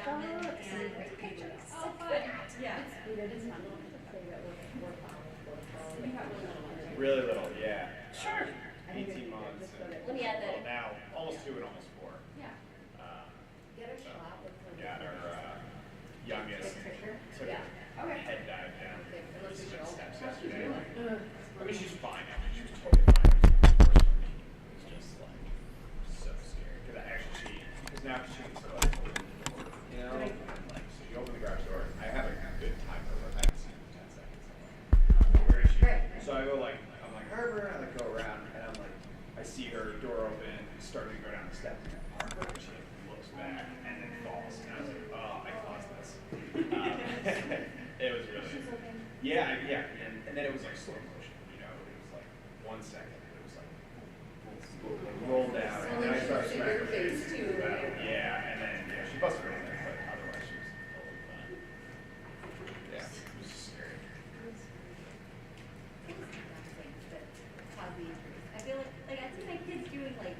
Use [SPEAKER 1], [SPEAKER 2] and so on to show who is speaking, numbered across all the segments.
[SPEAKER 1] down and take pictures.
[SPEAKER 2] Oh, fun. Yeah.
[SPEAKER 1] It's fun.
[SPEAKER 3] Really little, yeah.
[SPEAKER 1] Sure.
[SPEAKER 3] 18 months.
[SPEAKER 2] Let me add that.
[SPEAKER 3] Well, now almost 2 and almost 4.
[SPEAKER 2] Yeah.
[SPEAKER 1] Get a
[SPEAKER 3] So,
[SPEAKER 1] shot with her.
[SPEAKER 3] got our youngest took a head dive down 6 steps yesterday. I mean, she's fine. I mean, she was totally fine. It was just like so scary. Because now she can sort of like open the door, you know? Like, so you open the garage door. I have a good timer, but I haven't seen it in 10 seconds. I'm like, where is she? So I go like, I'm like, Harbor, and I like go around, and I'm like, I see her door open, starting to go down the steps, and Harbor, and she looks back, and then falls, and I was like, oh, I caused this. It was really, yeah, and then it was like slow motion, you know, it was like 1 second, it was like rolled out, and then I started smacking her face too. Yeah, and then she busted her open, but otherwise she was totally fine. Yeah, it was just scary.
[SPEAKER 2] I feel like I see my kids doing like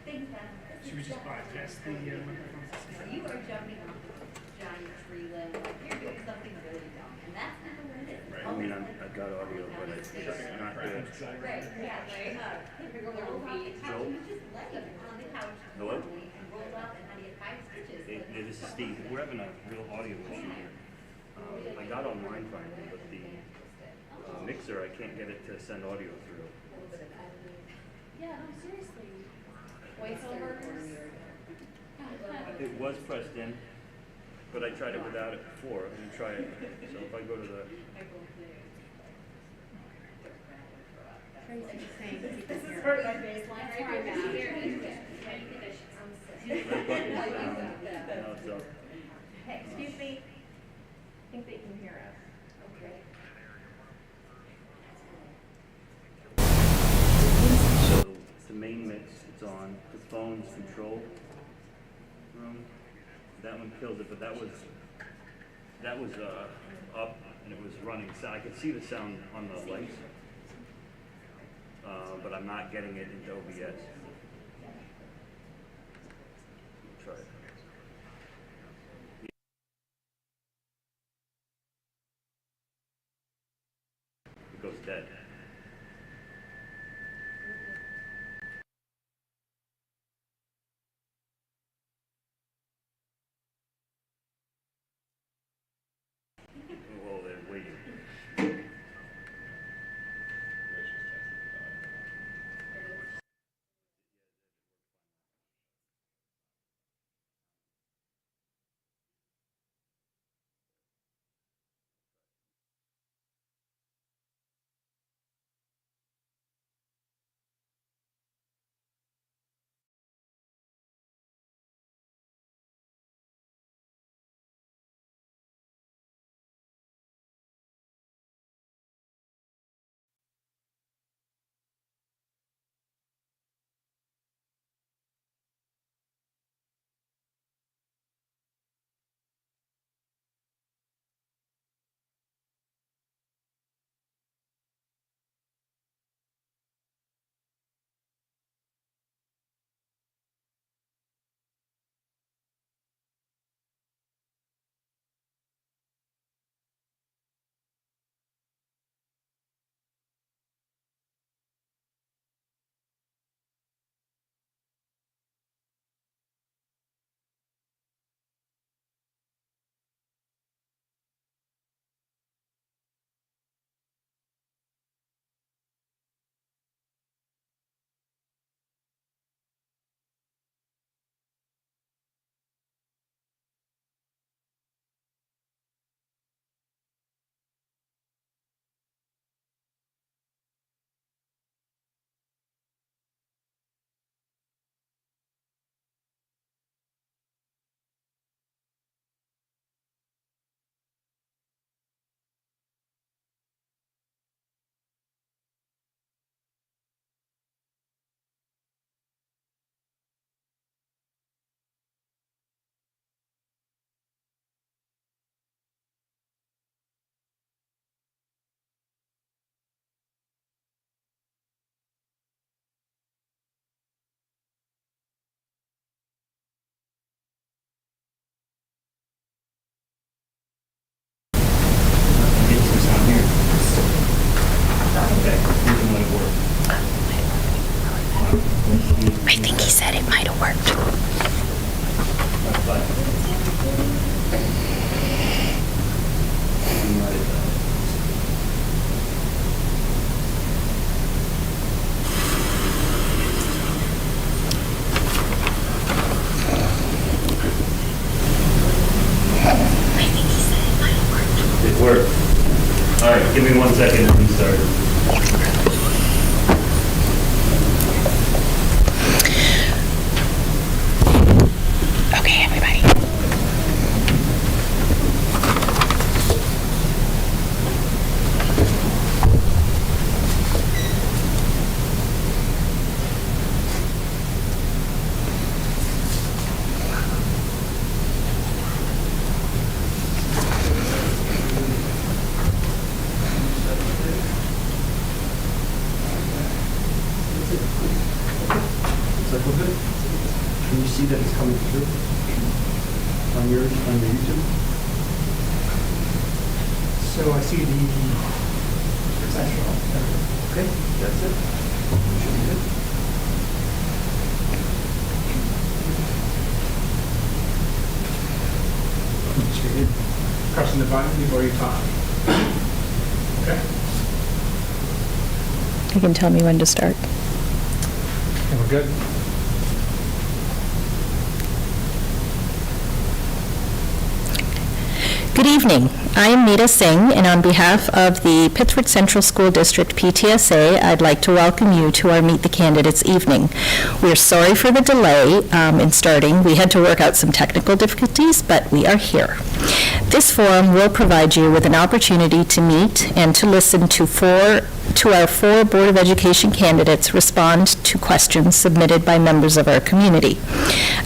[SPEAKER 2] things that.
[SPEAKER 4] Should we just bypass the microphone system?
[SPEAKER 2] You are jumping off a giant tree limb. You're doing something really dumb, and that's never what it is.
[SPEAKER 3] Right.
[SPEAKER 5] I mean, I've got audio, but it's not good.
[SPEAKER 2] Right, yeah, like, roll out the couch, you just lay on the couch.
[SPEAKER 5] Hello?
[SPEAKER 2] And roll out and how do you 5 stitches?
[SPEAKER 5] Hey, this is Steve. We're having a real audio issue here. I got online finally, but the mixer, I can't get it to send audio through.
[SPEAKER 1] Yeah, no, seriously. Voiceovers.
[SPEAKER 5] It was pressed in, but I tried it without it before. Let me try it. So if I go to the
[SPEAKER 1] Tracy's saying
[SPEAKER 2] This is hurt my baseline right
[SPEAKER 1] That's where I'm
[SPEAKER 2] here.
[SPEAKER 5] red button is down, now it's up.
[SPEAKER 1] Hey, excuse me. I think they can hear us.
[SPEAKER 2] Okay.
[SPEAKER 5] So the main mix, it's on. The phone's control room. That one killed it, but that was up and it was running. So I could see the sound on the lights, but I'm not getting it into OBS. Try it. It goes dead. Well, they're waiting.
[SPEAKER 6] He said it might have worked.
[SPEAKER 5] That's fine. It worked. All right, give me 1 second and restart.
[SPEAKER 6] Okay, everybody.
[SPEAKER 7] Is that good? Can you see that it's coming through on your YouTube?
[SPEAKER 4] So I see the central.
[SPEAKER 7] Okay, that's it. Should be good.
[SPEAKER 4] Just hit pressing the button before you talk. Okay.
[SPEAKER 6] You can tell me when to start.
[SPEAKER 4] And we're good.
[SPEAKER 6] Good evening. I am Nita Singh, and on behalf of the Pittsford Central School District PTSA, I'd like to welcome you to our Meet the Candidates evening. We're sorry for the delay in starting. We had to work out some technical difficulties, but we are here. This forum will provide you with an opportunity to meet and to listen to our four Board of Education candidates respond to questions submitted by members of our community.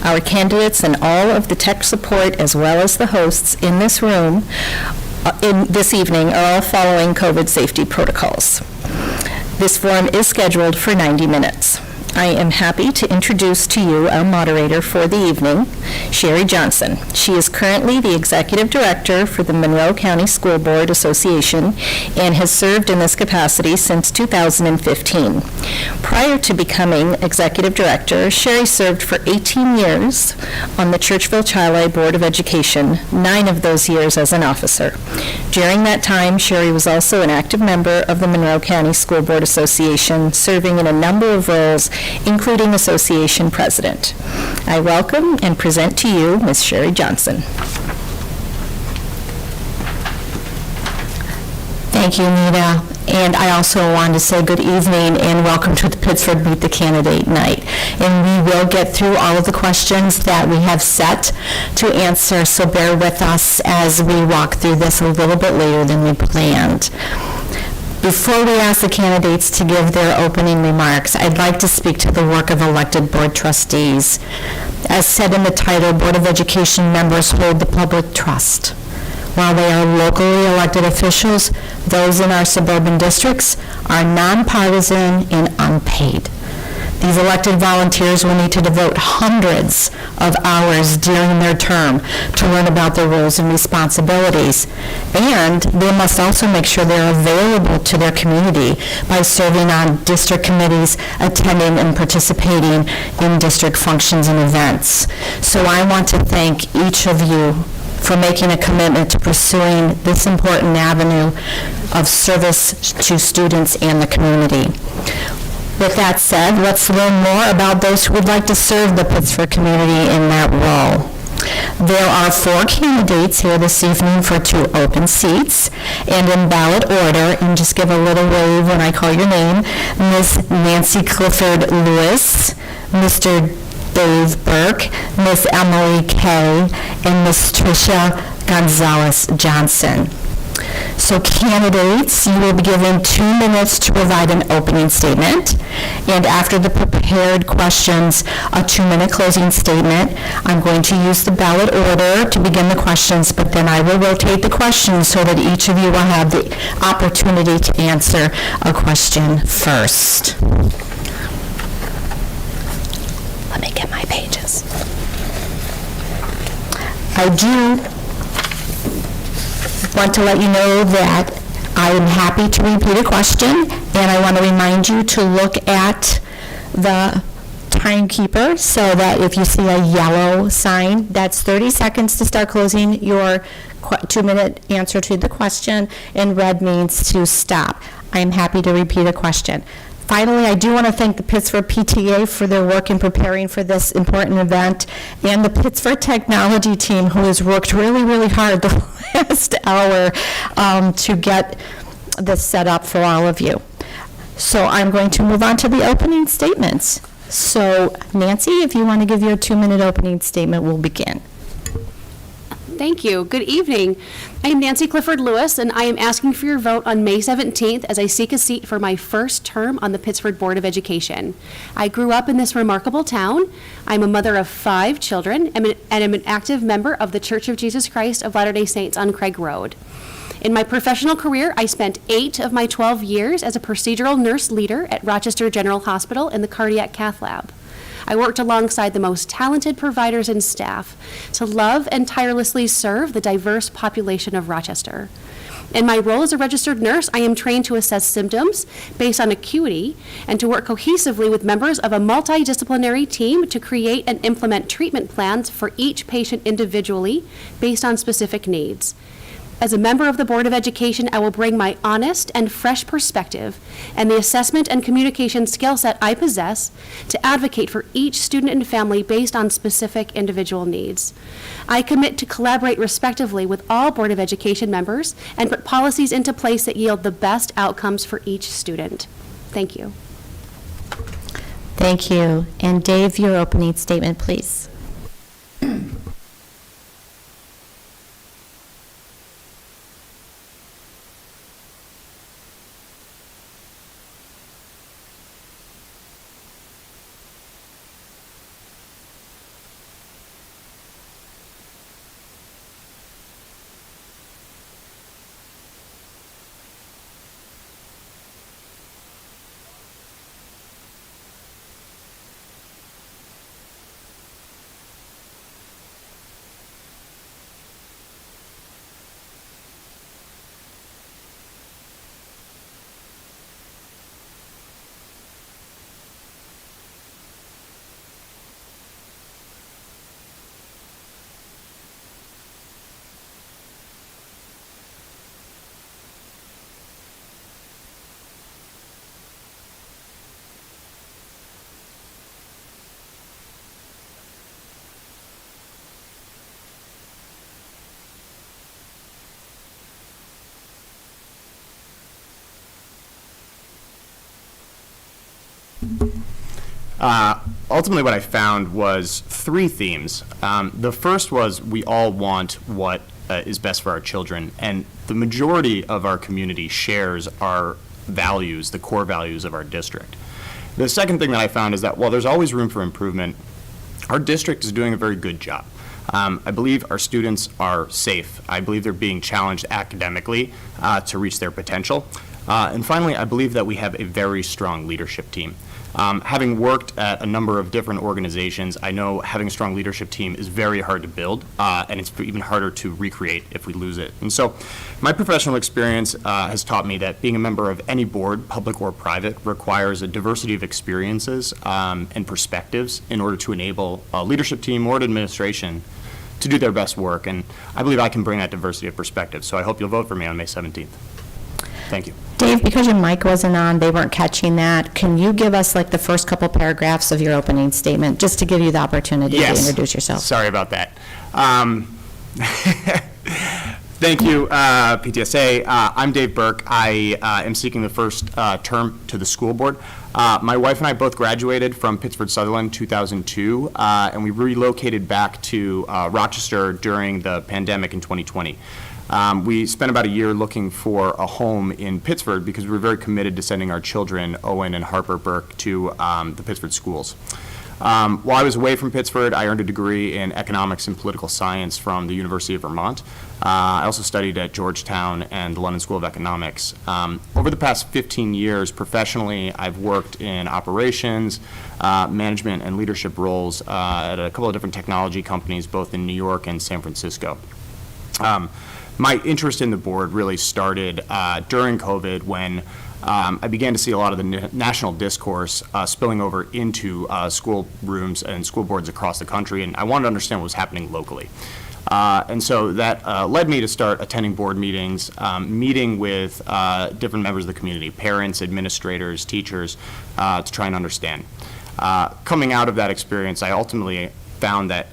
[SPEAKER 6] Our candidates and all of the tech support, as well as the hosts in this room in this evening, are all following COVID safety protocols. This forum is scheduled for 90 minutes. I am happy to introduce to you our moderator for the evening, Sherry Johnson. She is currently the Executive Director for the Monroe County School Board Association and has served in this capacity since 2015. Prior to becoming Executive Director, Sherry served for 18 years on the Churchville-Chile Board of Education, 9 of those years as an officer. During that time, Sherry was also an active member of the Monroe County School Board Association, serving in a number of roles, including Association President. I welcome and present to you Ms. Sherry Johnson.
[SPEAKER 8] Thank you, Nita. And I also want to say good evening and welcome to the Pittsford Meet the Candidate Night. And we will get through all of the questions that we have set to answer, so bear with us as we walk through this a little bit later than we planned. Before we ask the candidates to give their opening remarks, I'd like to speak to the work of elected board trustees. As said in the title, Board of Education members hold the public trust. While they are locally elected officials, those in our suburban districts are nonpartisan and unpaid. These elected volunteers will need to devote hundreds of hours during their term to learn about their roles and responsibilities. And they must also make sure they're available to their community by serving on district committees, attending and participating in district functions and events. So I want to thank each of you for making a commitment to pursuing this important avenue of service to students and the community. With that said, let's learn more about those who would like to serve the Pittsford community in that role. There are 4 candidates here this evening for 2 open seats, and in ballot order, and just give a little wave when I call your name, Ms. Nancy Clifford Lewis, Mr. Dave Burke, Ms. Emily Kay, and Ms. Tricia Gonzalez Johnson. So candidates, you will be given 2 minutes to provide an opening statement, and after the prepared questions, a 2-minute closing statement. I'm going to use the ballot order to begin the questions, but then I will rotate the questions so that each of you will have the opportunity to answer a question first.
[SPEAKER 6] Let me get my pages.
[SPEAKER 8] I do want to let you know that I am happy to repeat a question, and I want to remind you to look at the timekeeper, so that if you see a yellow sign, that's 30 seconds to start closing your 2-minute answer to the question, and red means to stop. I'm happy to repeat a question. Finally, I do want to thank the Pittsford PTA for their work in preparing for this important event, and the Pittsford technology team, who has worked really, really hard the last hour to get this set up for all of you. So I'm going to move on to the opening statements. So Nancy, if you want to give your 2-minute opening statement, we'll begin.
[SPEAKER 9] Thank you. Good evening. I am Nancy Clifford Lewis, and I am asking for your vote on May 17th as I seek a seat for my first term on the Pittsford Board of Education. I grew up in this remarkable town. I'm a mother of 5 children and am an active member of the Church of Jesus Christ of Latter-day Saints on Craig Road. In my professional career, I spent 8 of my 12 years as a procedural nurse leader at Rochester General Hospital in the Cardiac Cath Lab. I worked alongside the most talented providers and staff to love and tirelessly serve the diverse population of Rochester. In my role as a registered nurse, I am trained to assess symptoms based on acuity and to work cohesively with members of a multidisciplinary team to create and implement treatment plans for each patient individually based on specific needs. As a member of the Board of Education, I will bring my honest and fresh perspective and the assessment and communication skill set I possess to advocate for each student and family based on specific individual needs. I commit to collaborate respectively with all Board of Education members and put policies into place that yield the best outcomes for each student. Thank you.
[SPEAKER 8] Thank you. And Dave, your opening statement, please.
[SPEAKER 3] Ultimately, what I found was 3 themes. The first was we all want what is best for our children, and the majority of our community shares our values, the core values of our district. The second thing that I found is that while there's always room for improvement, our district is doing a very good job. I believe our students are safe. I believe they're being challenged academically to reach their potential. And finally, I believe that we have a very strong leadership team. Having worked at a number of different organizations, I know having a strong leadership team is very hard to build, and it's even harder to recreate if we lose it. And so my professional experience has taught me that being a member of any board, public or private, requires a diversity of experiences and perspectives in order to enable a leadership team or an administration to do their best work. And I believe I can bring that diversity of perspective. So I hope you'll vote for me on May 17th. Thank you.
[SPEAKER 8] Dave, because your mic wasn't on, they weren't catching that. Can you give us like the first couple paragraphs of your opening statement, just to give you the opportunity to introduce yourself?
[SPEAKER 3] Sorry about that. Thank you, PTSA. I'm Dave Burke. I am seeking the first term to the school board. My wife and I both graduated from Pittsford Sutherland 2002, and we relocated back to Rochester during the pandemic in 2020. We spent about a year looking for a home in Pittsford because we were very committed to sending our children, Owen and Harper Burke, to the Pittsford schools. While I was away from Pittsford, I earned a degree in economics and political science from the University of Vermont. I also studied at Georgetown and the London School of Economics. Over the past 15 years, professionally, I've worked in operations, management, and leadership roles at a couple of different technology companies, both in New York and San Francisco. My interest in the board really started during COVID when
[SPEAKER 10] I began to see a lot of the national discourse spilling over into school rooms and school boards across the country, and I wanted to understand what was happening locally. And so that led me to start attending board meetings, meeting with different members of the community, parents, administrators, teachers, to try and understand. Coming out of that experience, I ultimately found that,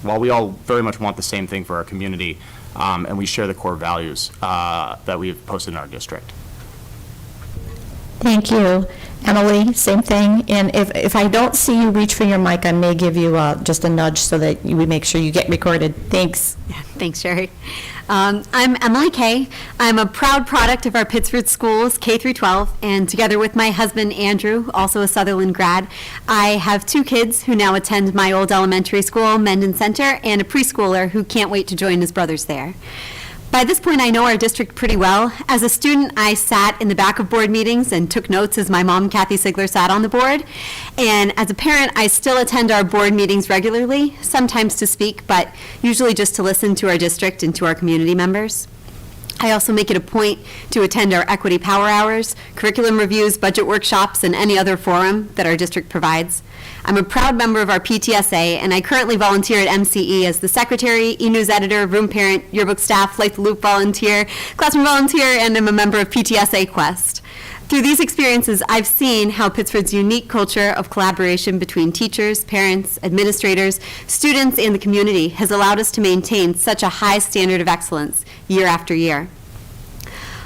[SPEAKER 10] while we all very much want the same thing for our community, and we share the core values that we've posted in our district.
[SPEAKER 8] Thank you. Emily, same thing. And if I don't see you reach for your mic, I may give you just a nudge so that we make sure you get recorded. Thanks.
[SPEAKER 11] Yeah, thanks, Sherry. I'm Emily Kay. I'm a proud product of our Pittsford schools, K through 12, and together with my husband, Andrew, also a Sutherland grad, I have 2 kids who now attend my old elementary school, Mendon Center, and a preschooler who can't wait to join his brothers there. By this point, I know our district pretty well. As a student, I sat in the back of board meetings and took notes as my mom, Kathy Sigler, sat on the board. And as a parent, I still attend our board meetings regularly, sometimes to speak, but usually just to listen to our district and to our community members. I also make it a point to attend our equity power hours, curriculum reviews, budget workshops, and any other forum that our district provides. I'm a proud member of our PTSA, and I currently volunteer at MCE as the secretary, e-news editor, room parent, yearbook staff, Light the Loop volunteer, classroom volunteer, and I'm a member of PTSA Quest. Through these experiences, I've seen how Pittsford's unique culture of collaboration between teachers, parents, administrators, students, and the community has allowed us to maintain such a high standard of excellence year after year.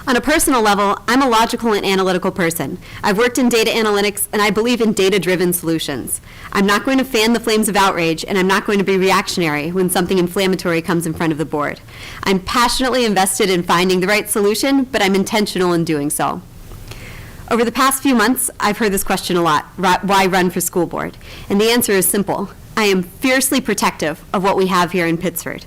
[SPEAKER 11] On a personal level, I'm a logical and analytical person. I've worked in data analytics, and I believe in data-driven solutions. I'm not going to fan the flames of outrage, and I'm not going to be reactionary when something inflammatory comes in front of the board. I'm passionately invested in finding the right solution, but I'm intentional in doing so. Over the past few months, I've heard this question a lot: why run for school board? And the answer is simple. I am fiercely protective of what we have here in Pittsford.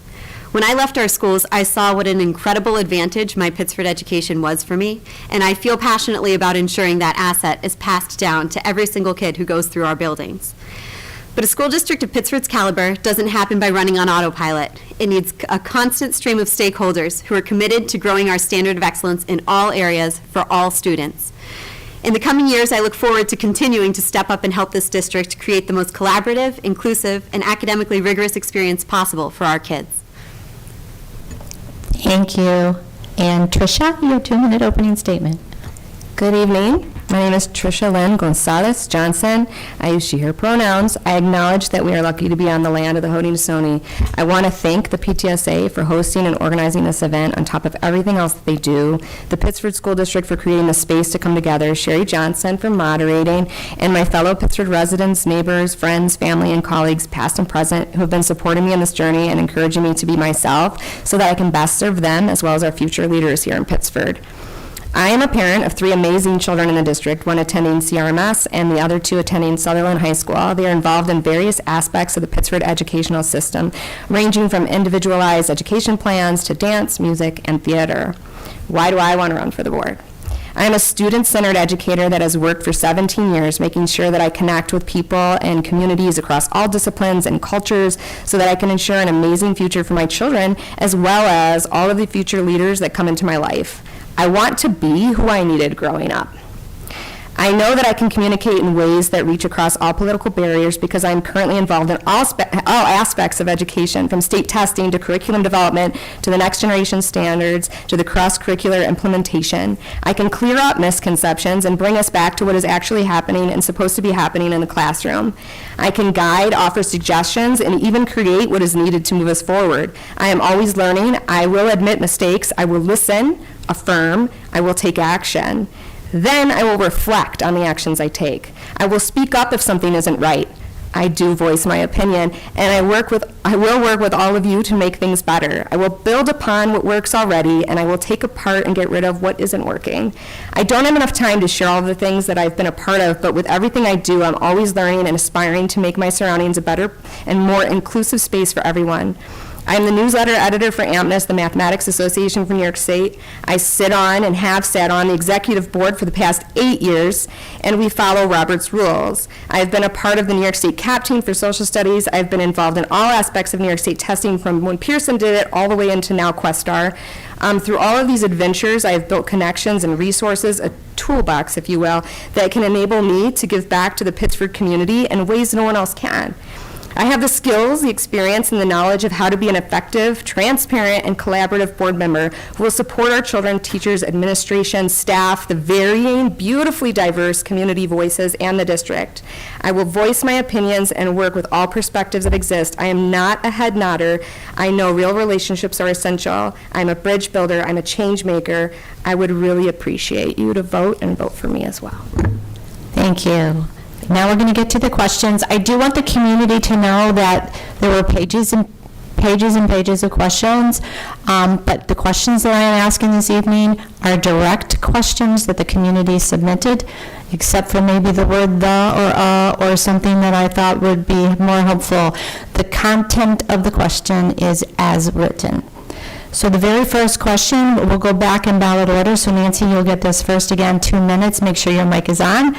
[SPEAKER 11] When I left our schools, I saw what an incredible advantage my Pittsford education was for me, and I feel passionately about ensuring that asset is passed down to every single kid who goes through our buildings. But a school district of Pittsford's caliber doesn't happen by running on autopilot. It needs a constant stream of stakeholders who are committed to growing our standard of excellence in all areas for all students. In the coming years, I look forward to continuing to step up and help this district create the most collaborative, inclusive, and academically rigorous experience possible for our kids.
[SPEAKER 8] Thank you. And Tricia, your 2-minute opening statement.
[SPEAKER 12] Good evening. My name is Tricia Lynn Gonzalez Johnson. I use she, her pronouns. I acknowledge that we are lucky to be on the land of the Haudenosaunee. I want to thank the PTSA for hosting and organizing this event on top of everything else that they do, the Pittsford School District for creating the space to come together, Sherry Johnson for moderating, and my fellow Pittsford residents, neighbors, friends, family, and colleagues, past and present, who have been supporting me in this journey and encouraging me to be myself so that I can best serve them as well as our future leaders here in Pittsford. I am a parent of 3 amazing children in the district, one attending CRMS and the other 2 attending Sutherland High School. They are involved in various aspects of the Pittsford educational system, ranging from individualized education plans to dance, music, and theater. Why do I want to run for the board? I am a student-centered educator that has worked for 17 years, making sure that I connect with people and communities across all disciplines and cultures so that I can ensure an amazing future for my children, as well as all of the future leaders that come into my life. I want to be who I needed growing up. I know that I can communicate in ways that reach across all political barriers because I'm currently involved in all aspects of education, from state testing to curriculum development to the next generation standards to the cross-curricular implementation. I can clear up misconceptions and bring us back to what is actually happening and supposed to be happening in the classroom. I can guide, offer suggestions, and even create what is needed to move us forward. I am always learning. I will admit mistakes. I will listen, affirm. I will take action. Then I will reflect on the actions I take. I will speak up if something isn't right. I do voice my opinion, and I will work with all of you to make things better. I will build upon what works already, and I will take apart and get rid of what isn't working. I don't have enough time to share all of the things that I've been a part of, but with everything I do, I'm always learning and aspiring to make my surroundings a better and more inclusive space for everyone. I'm the newsletter editor for AMNIS, the Mathematics Association for New York State. I sit on and have sat on the executive board for the past 8 years, and we follow Robert's rules. I've been a part of the New York State CAP team for social studies. I've been involved in all aspects of New York State testing from when Pearson did it all the way into now Questar. Through all of these adventures, I have built connections and resources, a toolbox, if you will, that can enable me to give back to the Pittsford community in ways no one else can. I have the skills, the experience, and the knowledge of how to be an effective, transparent, and collaborative board member who will support our children, teachers, administration, staff, the varying, beautifully diverse community voices, and the district. I will voice my opinions and work with all perspectives that exist. I am not a head nodder. I know real relationships are essential. I'm a bridge builder. I'm a change maker. I would really appreciate you to vote and vote for me as well.
[SPEAKER 8] Thank you. Now we're going to get to the questions. I do want the community to know that there were pages and pages of questions, but the questions that I am asking this evening are direct questions that the community submitted, except for maybe the word the or something that I thought would be more helpful. The content of the question is as written. So the very first question, we'll go back in ballot order. So Nancy, you'll get this first again, 2 minutes. Make sure your mic is on.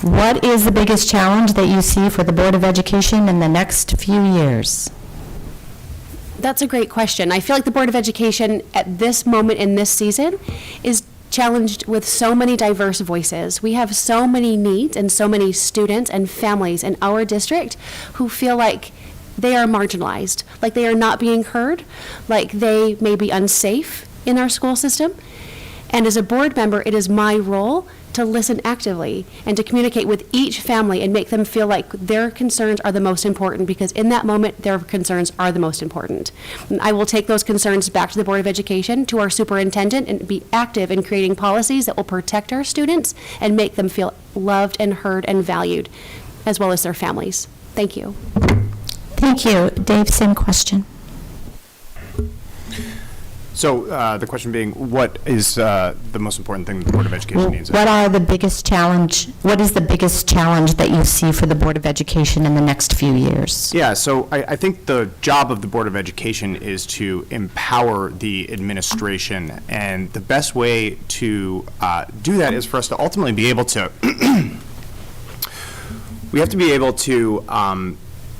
[SPEAKER 8] What is the biggest challenge that you see for the Board of Education in the next few years?
[SPEAKER 9] That's a great question. I feel like the Board of Education at this moment in this season is challenged with so many diverse voices. We have so many needs and so many students and families in our district who feel like they are marginalized, like they are not being heard, like they may be unsafe in our school system. And as a board member, it is my role to listen actively and to communicate with each family and make them feel like their concerns are the most important, because in that moment, their concerns are the most important. And I will take those concerns back to the Board of Education, to our superintendent, and be active in creating policies that will protect our students and make them feel loved and heard and valued, as well as their families. Thank you.
[SPEAKER 8] Thank you. Dave, same question.
[SPEAKER 10] So the question being, what is the most important thing the Board of Education needs?
[SPEAKER 8] What is the biggest challenge that you see for the Board of Education in the next few years?
[SPEAKER 10] Yeah, so I think the job of the Board of Education is to empower the administration, and the best way to do that is for us to ultimately be able to, we have to be able to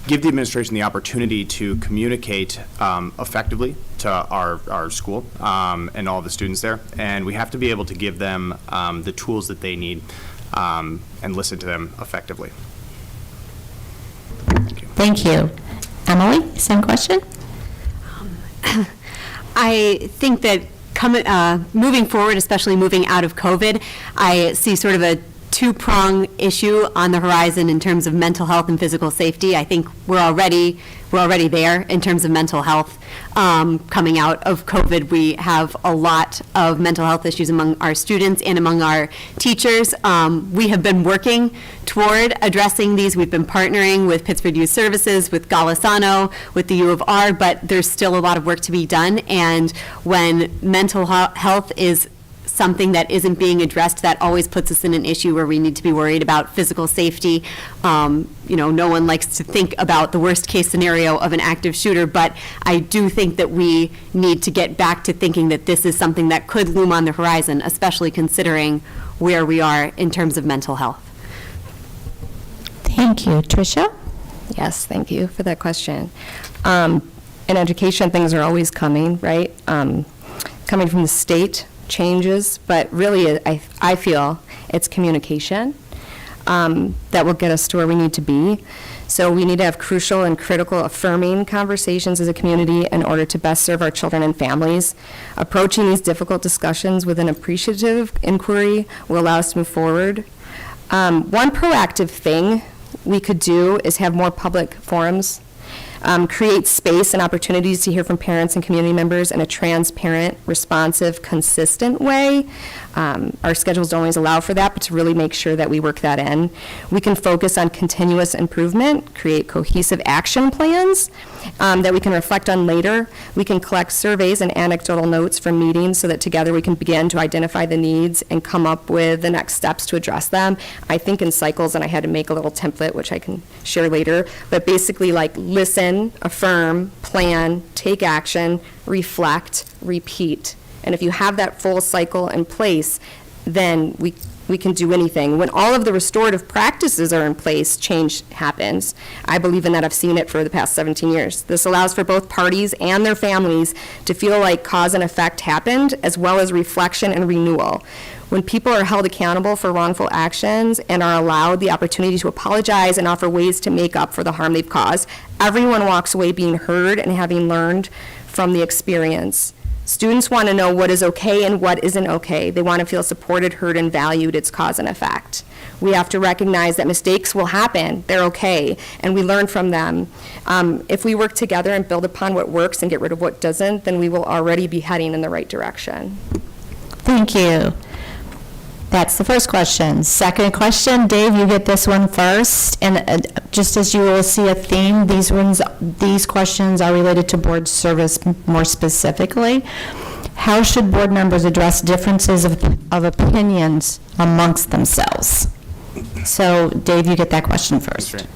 [SPEAKER 10] give the administration the opportunity to communicate effectively to our school and all the students there. And we have to be able to give them the tools that they need and listen to them effectively. Thank you.
[SPEAKER 8] Thank you. Emily, same question?
[SPEAKER 11] I think that moving forward, especially moving out of COVID, I see sort of a two-prong issue on the horizon in terms of mental health and physical safety. I think we're already there in terms of mental health. Coming out of COVID, we have a lot of mental health issues among our students and among our teachers. We have been working toward addressing these. We've been partnering with Pittsford Youth Services, with Golisano, with the U of R, but there's still a lot of work to be done. And when mental health is something that isn't being addressed, that always puts us in an issue where we need to be worried about physical safety. No one likes to think about the worst case scenario of an active shooter, but I do think that we need to get back to thinking that this is something that could loom on the horizon, especially considering where we are in terms of mental health.
[SPEAKER 8] Thank you. Tricia?
[SPEAKER 12] Yes, thank you for that question. In education, things are always coming, right? Coming from the state, changes, but really I feel it's communication that will get us to where we need to be. So we need to have crucial and critical affirming conversations as a community in order to best serve our children and families. Approaching these difficult discussions with an appreciative inquiry will allow us to move forward. One proactive thing we could do is have more public forums, create space and opportunities to hear from parents and community members in a transparent, responsive, consistent way. Our schedules don't always allow for that, but to really make sure that we work that in. We can focus on continuous improvement, create cohesive action plans that we can reflect on later. We can collect surveys and anecdotal notes from meetings so that together we can begin to identify the needs and come up with the next steps to address them. I think in cycles, and I had to make a little template, which I can share later, but basically like listen, listen, affirm, plan, take action, reflect, repeat. And if you have that full cycle in place, then we can do anything. When all of the restorative practices are in place, change happens. I believe in that. I've seen it for the past 17 years. This allows for both parties and their families to feel like cause and effect happened, as well as reflection and renewal. When people are held accountable for wrongful actions and are allowed the opportunity to apologize and offer ways to make up for the harm they've caused, everyone walks away being heard and having learned from the experience. Students want to know what is okay and what isn't okay. They want to feel supported, heard, and valued. It's cause and effect. We have to recognize that mistakes will happen. They're okay, and we learn from them. If we work together and build upon what works and get rid of what doesn't, then we will already be heading in the right direction.
[SPEAKER 8] Thank you. That's the first question. Second question, Dave, you get this one first. And just as you will see a theme, these questions are related to board service more specifically. How should board members address differences of opinions amongst themselves? So, Dave, you get that question first.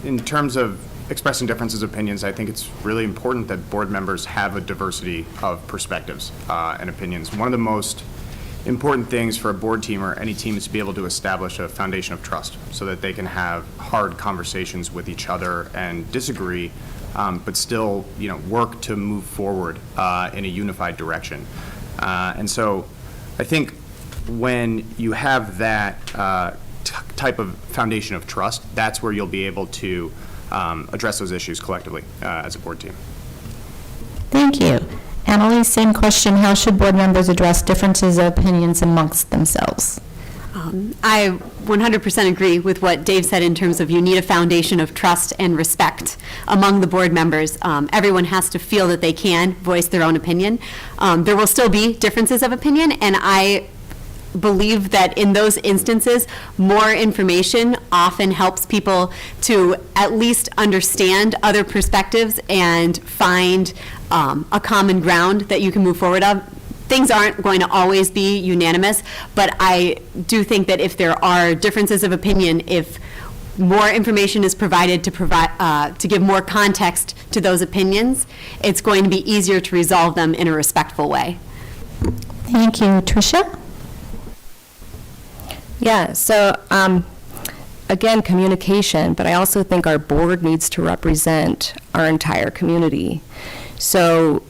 [SPEAKER 10] In terms of expressing differences of opinions, I think it's really important that board members have a diversity of perspectives and opinions. One of the most important things for a board team or any team is to be able to establish a foundation of trust so that they can have hard conversations with each other and disagree, but still, work to move forward in a unified direction. And so I think when you have that type of foundation of trust, that's where you'll be able to address those issues collectively as a board team.
[SPEAKER 8] Thank you. Emily, same question. How should board members address differences of opinions amongst themselves?
[SPEAKER 11] I 100% agree with what Dave said in terms of you need a foundation of trust and respect among the board members. Everyone has to feel that they can voice their own opinion. There will still be differences of opinion, and I believe that in those instances, more information often helps people to at least understand other perspectives and find a common ground that you can move forward of. Things aren't going to always be unanimous, but I do think that if there are differences of opinion, if more information is provided to give more context to those opinions, it's going to be easier to resolve them in a respectful way.
[SPEAKER 8] Thank you. Tricia?
[SPEAKER 12] Yeah, so again, communication, but I also think our board needs to represent our entire community. So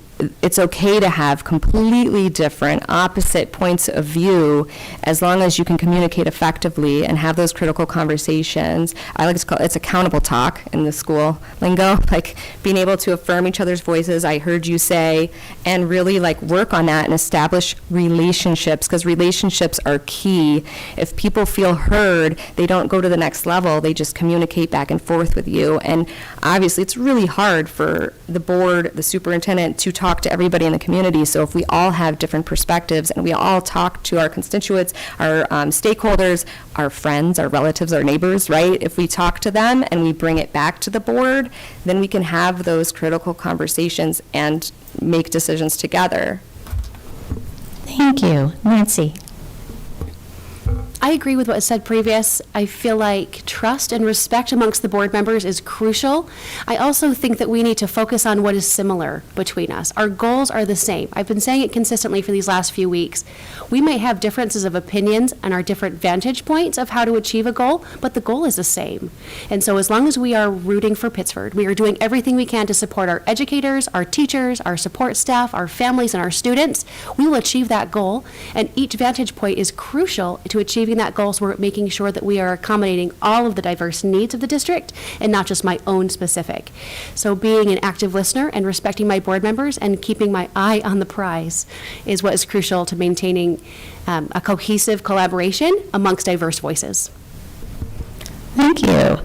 [SPEAKER 12] it's okay to have completely different, opposite points of view as long as you can communicate effectively and have those critical conversations. I like to call it's accountable talk in the school lingo, like being able to affirm each other's voices, I heard you say, and really work on that and establish relationships, because relationships are key. If people feel heard, they don't go to the next level, they just communicate back and forth with you. And obviously it's really hard for the board, the superintendent, to talk to everybody in the community. So if we all have different perspectives and we all talk to our constituents, our stakeholders, our friends, our relatives, our neighbors, right? If we talk to them and we bring it back to the board, then we can have those critical conversations and make decisions together.
[SPEAKER 8] Thank you. Nancy?
[SPEAKER 9] I agree with what was said previous. I feel like trust and respect amongst the board members is crucial. I also think that we need to focus on what is similar between us. Our goals are the same. I've been saying it consistently for these last few weeks. We may have differences of opinions and our different vantage points of how to achieve a goal, but the goal is the same. And so as long as we are rooting for Pittsford, we are doing everything we can to support our educators, our teachers, our support staff, our families, and our students, we will achieve that goal. And each vantage point is crucial to achieving that goal, so we're making sure that we are accommodating all of the diverse needs of the district and not just my own specific. So being an active listener and respecting my board members and keeping my eye on the prize is what is crucial to maintaining a cohesive collaboration amongst diverse voices.
[SPEAKER 8] Thank you.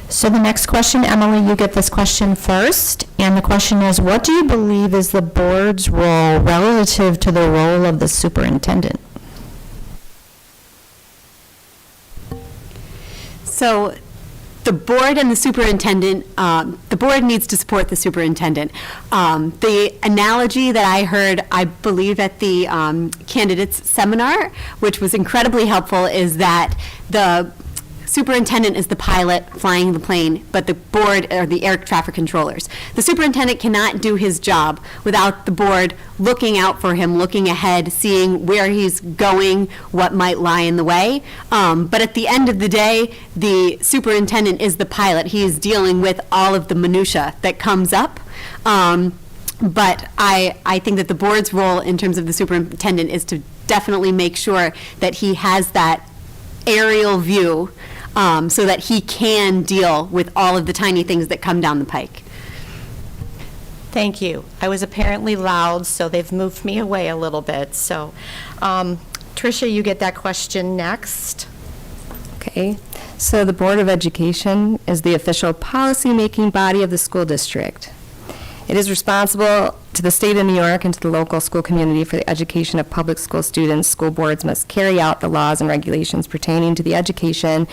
[SPEAKER 8] So the next question, Emily, you get this question first. And the question is, what do you believe is the board's role relative to the role of the superintendent?
[SPEAKER 11] So the board and the superintendent, the board needs to support the superintendent. The analogy that I heard, I believe, at the candidates seminar, which was incredibly helpful, is that the superintendent is the pilot flying the plane, but the board are the air traffic controllers. The superintendent cannot do his job without the board looking out for him, looking ahead, seeing where he's going, what might lie in the way. But at the end of the day, the superintendent is the pilot. He is dealing with all of the minutia that comes up. But I think that the board's role in terms of the superintendent is to definitely make sure that he has that aerial view so that he can deal with all of the tiny things that come down the pike.
[SPEAKER 6] Thank you. I was apparently loud, so they've moved me away a little bit. So, Tricia, you get that question next.
[SPEAKER 12] Okay, so the Board of Education is the official policy-making body of the school district. It is responsible to the state of New York and to the local school community for the education of public school students. School boards must carry out the laws and regulations pertaining to the education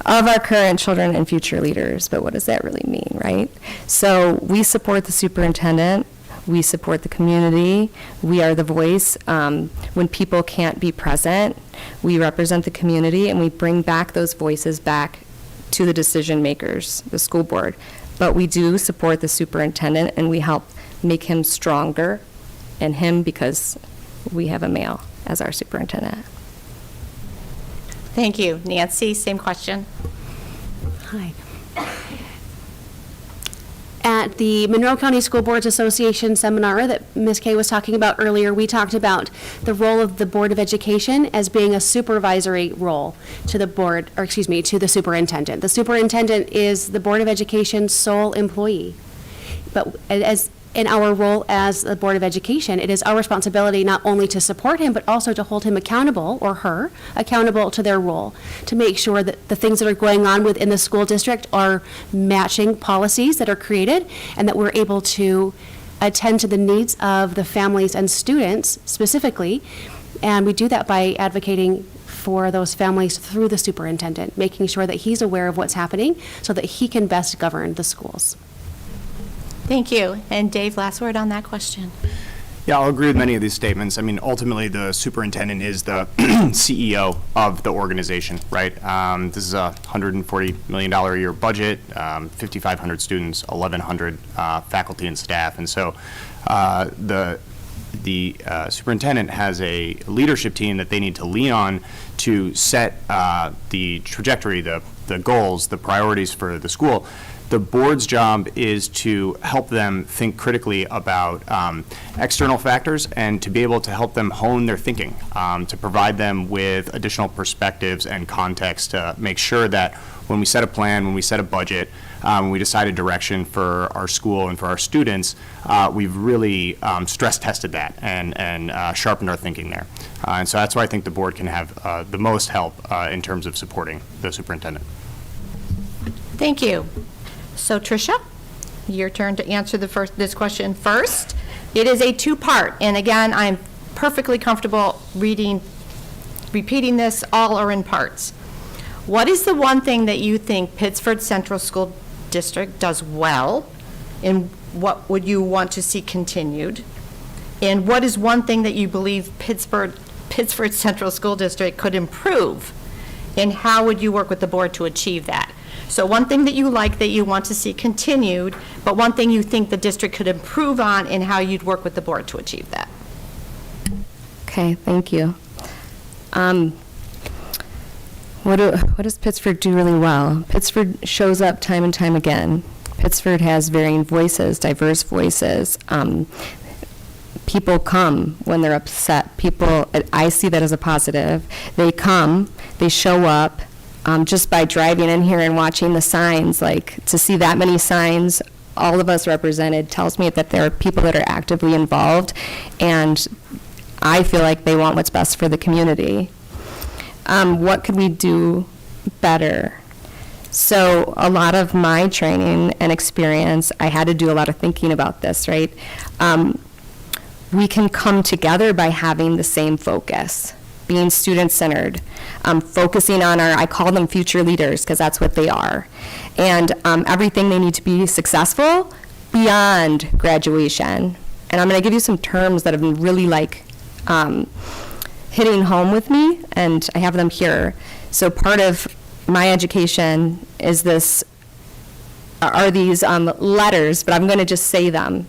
[SPEAKER 12] of our current children and future leaders. But what does that really mean, right? So we support the superintendent. We support the community. We are the voice. When people can't be present, we represent the community, and we bring back those voices back to the decision makers, the school board. But we do support the superintendent, and we help make him stronger, and him because we have a male as our superintendent.
[SPEAKER 6] Thank you. Nancy, same question.
[SPEAKER 9] Hi. At the Monroe County School Boards Association seminar that Ms. Kay was talking about earlier, we talked about the role of the Board of Education as being a supervisory role to the board, or excuse me, to the superintendent. The superintendent is the Board of Education's sole employee. But as in our role as the Board of Education, it is our responsibility not only to support him, but also to hold him accountable, or her, accountable to their role, to make sure that the things that are going on within the school district are matching policies that are created, and that we're able to attend to the needs of the families and students specifically. And we do that by advocating for those families through the superintendent, making sure that he's aware of what's happening so that he can best govern the schools.
[SPEAKER 6] Thank you. And Dave, last word on that question.
[SPEAKER 10] Yeah, I'll agree with many of these statements. I mean, ultimately, the superintendent is the CEO of the organization, right? This is a $140 million a year budget, 5,500 students, 1,100 faculty and staff. And so the superintendent has a leadership team that they need to lean on to set the trajectory, the goals, the priorities for the school. The board's job is to help them think critically about external factors and to be able to help them hone their thinking, to provide them with additional perspectives and context to make sure that when we set a plan, when we set a budget, when we decide a direction for our school and for our students, we've really stress tested that and sharpened our thinking there. And so that's why I think the board can have the most help in terms of supporting the superintendent.
[SPEAKER 6] Thank you. So Tricia, your turn to answer this question first. It is a two-part, and again, I'm perfectly comfortable repeating this. All are in parts. What is the one thing that you think Pittsford Central School District does well, and what would you want to see continued? And what is one thing that you believe Pittsford Central School District could improve, and how would you work with the board to achieve that? So one thing that you like that you want to see continued, but one thing you think the district could improve on, and how you'd work with the board to achieve that.
[SPEAKER 12] Okay, thank you. What does Pittsford do really well? Pittsford shows up time and time again. Pittsford has varying voices, diverse voices. People come when they're upset. I see that as a positive. They come, they show up. Just by driving in here and watching the signs, like to see that many signs, all of us represented, tells me that there are people that are actively involved, and I feel like they want what's best for the community. What could we do better? So a lot of my training and experience, I had to do a lot of thinking about this, right? We can come together by having the same focus, being student-centered, focusing on I call them future leaders, because that's what they are, and everything they need to be successful beyond graduation. And I'm going to give you some terms that have been really hitting home with me, and I have them here. So part of my education is this, are these letters, but I'm going to just say them.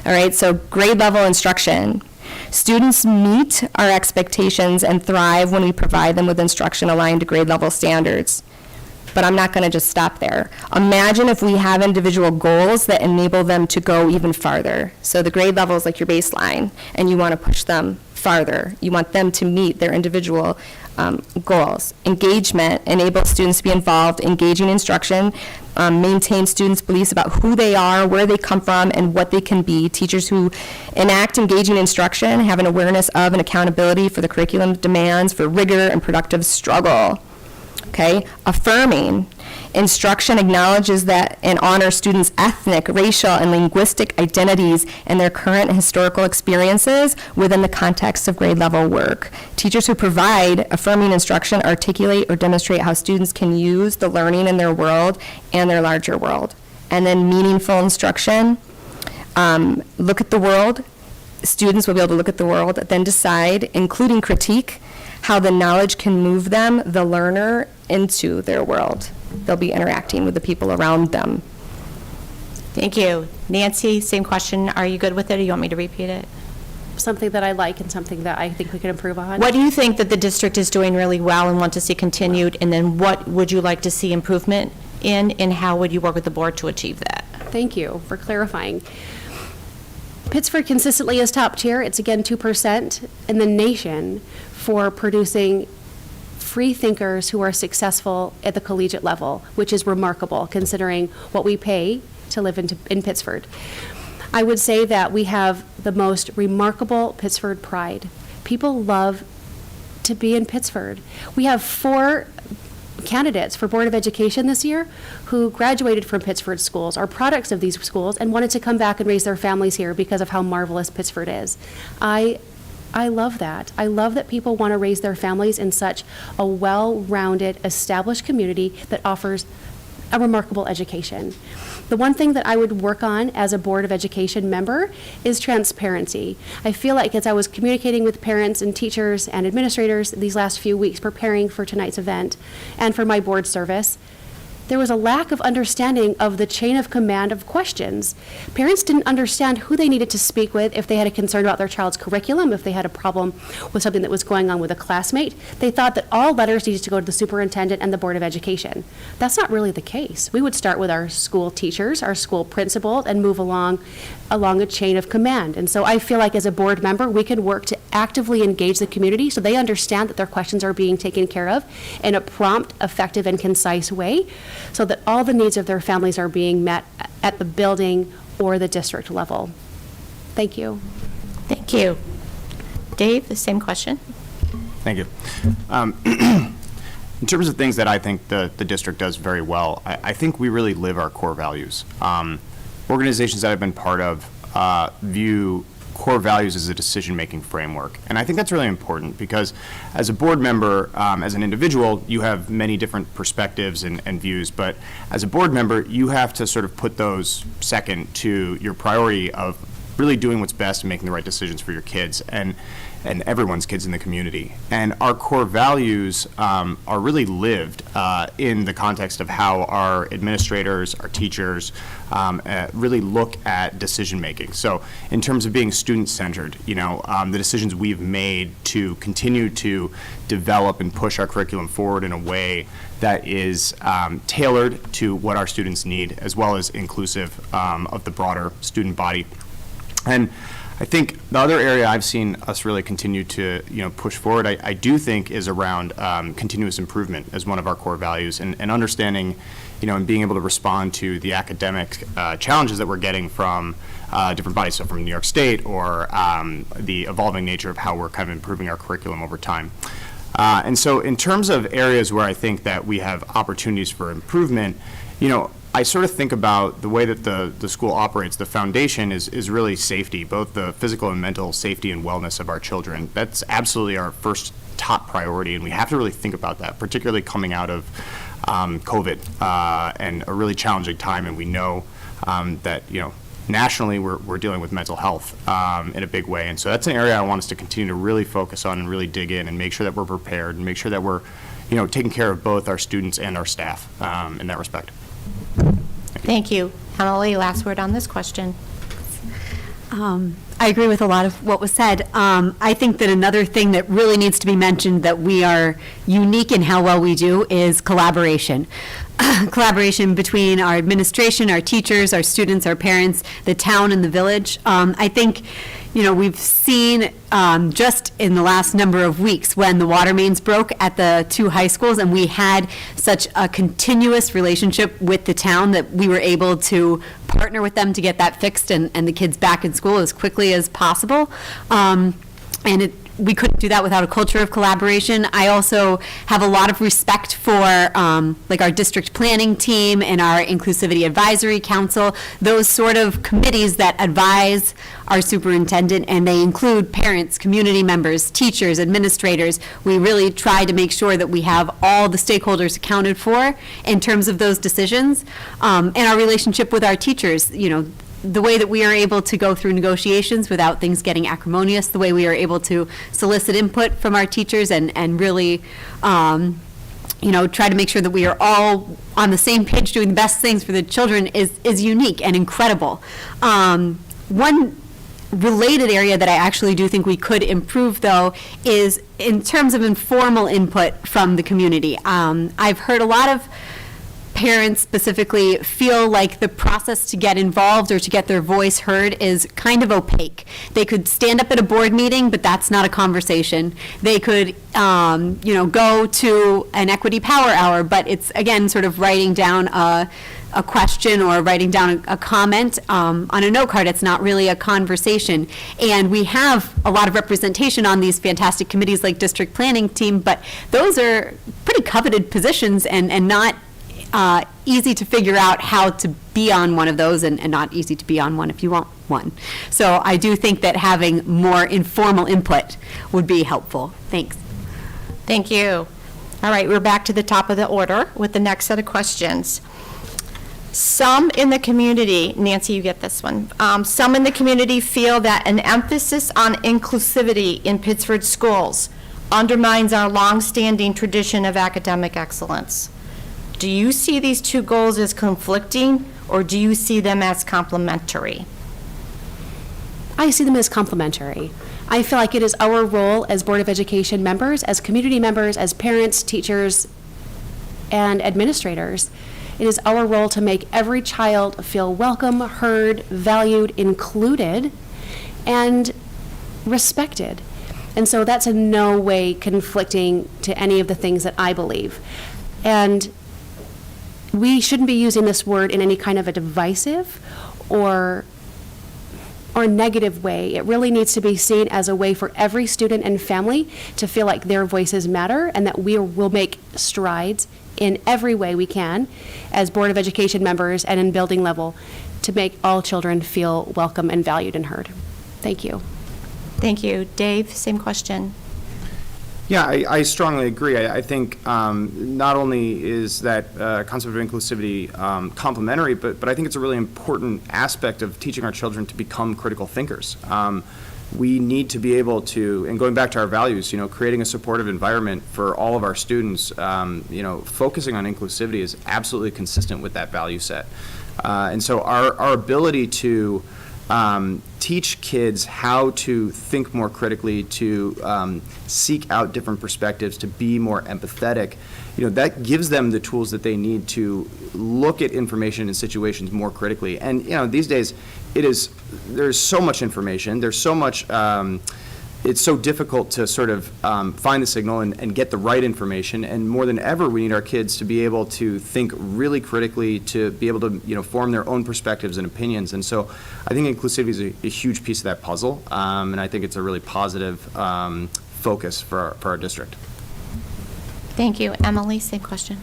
[SPEAKER 12] All right, so grade level instruction. Students meet our expectations and thrive when we provide them with instruction aligned to grade level standards. But I'm not going to just stop there. Imagine if we have individual goals that enable them to go even farther. So the grade level is like your baseline, and you want to push them farther. You want them to meet their individual goals. Engagement enables students to be involved, engaging instruction, maintain students' beliefs about who they are, where they come from, and what they can be. Teachers who enact engaging instruction have an awareness of and accountability for the curriculum demands for rigor and productive struggle. Okay, affirming. Instruction acknowledges that and honors students' ethnic, racial, and linguistic identities and their current and historical experiences within the context of grade level work. Teachers who provide affirming instruction articulate or demonstrate how students can use the learning in their world and their larger world. And then meaningful instruction. Look at the world. Students will be able to look at the world, then decide, including critique, how the knowledge can move them, the learner, into their world. They'll be interacting with the people around them.
[SPEAKER 6] Thank you. Nancy, same question. Are you good with it, or you want me to repeat it?
[SPEAKER 9] Something that I like and something that I think we can improve on.
[SPEAKER 6] What do you think that the district is doing really well and want to see continued, and then what would you like to see improvement in, and how would you work with the board to achieve that?
[SPEAKER 9] Thank you for clarifying. Pittsford consistently is top tier. It's again 2% in the nation for producing free thinkers who are successful at the collegiate level, which is remarkable considering what we pay to live in Pittsford. I would say that we have the most remarkable Pittsford pride. People love to be in Pittsford. We have 4 candidates for Board of Education this year who graduated from Pittsford schools, are products of these schools, and wanted to come back and raise their families here because of how marvelous Pittsford is. I love that. I love that people want to raise their families in such a well-rounded, established community that offers a remarkable education. The one thing that I would work on as a Board of Education member is transparency. I feel like as I was communicating with parents and teachers and administrators these last few weeks preparing for tonight's event and for my board service, there was a lack of understanding of the chain of command of questions. Parents didn't understand who they needed to speak with if they had a concern about their child's curriculum, if they had a problem with something that was going on with a classmate. They thought that all letters needed to go to the superintendent and the Board of Education. That's not really the case. We would start with our school teachers, our school principal, and move along a chain of command. And so I feel like as a board member, we can work to actively engage the community so they understand that their questions are being taken care of in a prompt, effective, and concise way, so that all the needs of their families are being met at the building or the district level. Thank you.
[SPEAKER 6] Thank you. Dave, the same question.
[SPEAKER 10] Thank you. In terms of things that I think the district does very well, I think we really live our core values. Organizations that I've been part of view core values as a decision-making framework. And I think that's really important because as a board member, as an individual, you have many different perspectives and views, but as a board member, you have to sort of put those second to your priority of really doing what's best and making the right decisions for your kids and everyone's kids in the community. And our core values are really lived in the context of how our administrators, our teachers really look at decision making. So in terms of being student-centered, the decisions we've made to continue to develop and push our curriculum forward in a way that is tailored to what our students need, as well as inclusive of the broader student body. And I think the other area I've seen us really continue to push forward, I do think, is around continuous improvement as one of our core values, and understanding, and being able to respond to the academic challenges that we're getting from different bodies, so from New York State, or the evolving nature of how we're kind of improving our curriculum over time. And so in terms of areas where I think that we have opportunities for improvement, I sort of think about the way that the school operates. The foundation is really safety, both the physical and mental safety and wellness of our children. That's absolutely our first top priority, and we have to really think about that, particularly coming out of COVID and a really challenging time. And we know that nationally we're dealing with mental health in a big way, and so that's an area I want us to continue to really focus on and really dig in and make sure that we're prepared and make sure that we're taking care of both our students and our staff in that respect.
[SPEAKER 8] Thank you. Emily, last word on this question.
[SPEAKER 11] I agree with a lot of what was said. I think that another thing that really needs to be mentioned that we are unique in how well we do is collaboration. Collaboration between our administration, our teachers, our students, our parents, the town, and the village. I think, we've seen just in the last number of weeks when the water mains broke at the 2 high schools, and we had such a continuous relationship with the town that we were able to partner with them to get that fixed and the kids back in school as quickly as possible. We couldn't do that without a culture of collaboration. I also have a lot of respect for our district planning team and our inclusivity advisory council, those sort of committees that advise our superintendent, and they include parents, community members, teachers, administrators. We really try to make sure that we have all the stakeholders accounted for in terms of those decisions. And our relationship with our teachers, the way that we are able to go through negotiations without things getting acrimonious, the way we are able to solicit input from our teachers and really, try to make sure that we are all on the same page doing the best things for the children is unique and incredible. One related area that I actually do think we could improve, though, is in terms of informal input from the community. I've heard a lot of parents specifically feel like the process to get involved or to get their voice heard is kind of opaque. They could stand up at a board meeting, but that's not a conversation. They could, go to an equity power hour, but it's, again, sort of writing down a question or writing down a comment on a note card. It's not really a conversation. And we have a lot of representation on these fantastic committees like district planning team, but those are pretty coveted positions and not easy to figure out how to be on one of those, and not easy to be on one if you want one. So I do think that having more informal input would be helpful. Thanks.
[SPEAKER 8] Thank you. All right, we're back to the top of the order with the next set of questions. Some in the community, Nancy, you get this one. Some in the community feel that an emphasis on inclusivity in Pittsford schools undermines our longstanding tradition of academic excellence. Do you see these two goals as conflicting, or do you see them as complementary?
[SPEAKER 9] I see them as complementary. I feel like it is our role as Board of Education members, as community members, as parents, teachers, and administrators. It is our role to make every child feel welcome, heard, valued, included, and respected. And so that's in no way conflicting to any of the things that I believe. And we shouldn't be using this word in any kind of a divisive or negative way. It really needs to be seen as a way for every student and family to feel like their voices matter, and that we will make strides in every way we can as Board of Education members and in building level to make all children feel welcome and valued and heard. Thank you.
[SPEAKER 8] Thank you. Dave, same question.
[SPEAKER 10] Yeah, I strongly agree. I think not only is that concept of inclusivity complementary, but I think it's a really important aspect of teaching our children to become critical thinkers. We need to be able to, and going back to our values, creating a supportive environment for all of our students, focusing on inclusivity is absolutely consistent with that value set. And so our ability to teach kids how to think more critically, to seek out different perspectives, to be more empathetic, that gives them the tools that they need to look at information and situations more critically. And these days, there's so much information, there's so much. It's so difficult to sort of find the signal and get the right information, and more than ever, we need our kids to be able to think really critically, to be able to form their own perspectives and opinions. And so I think inclusivity is a huge piece of that puzzle, and I think it's a really positive focus for our district.
[SPEAKER 8] Thank you. Emily, same question.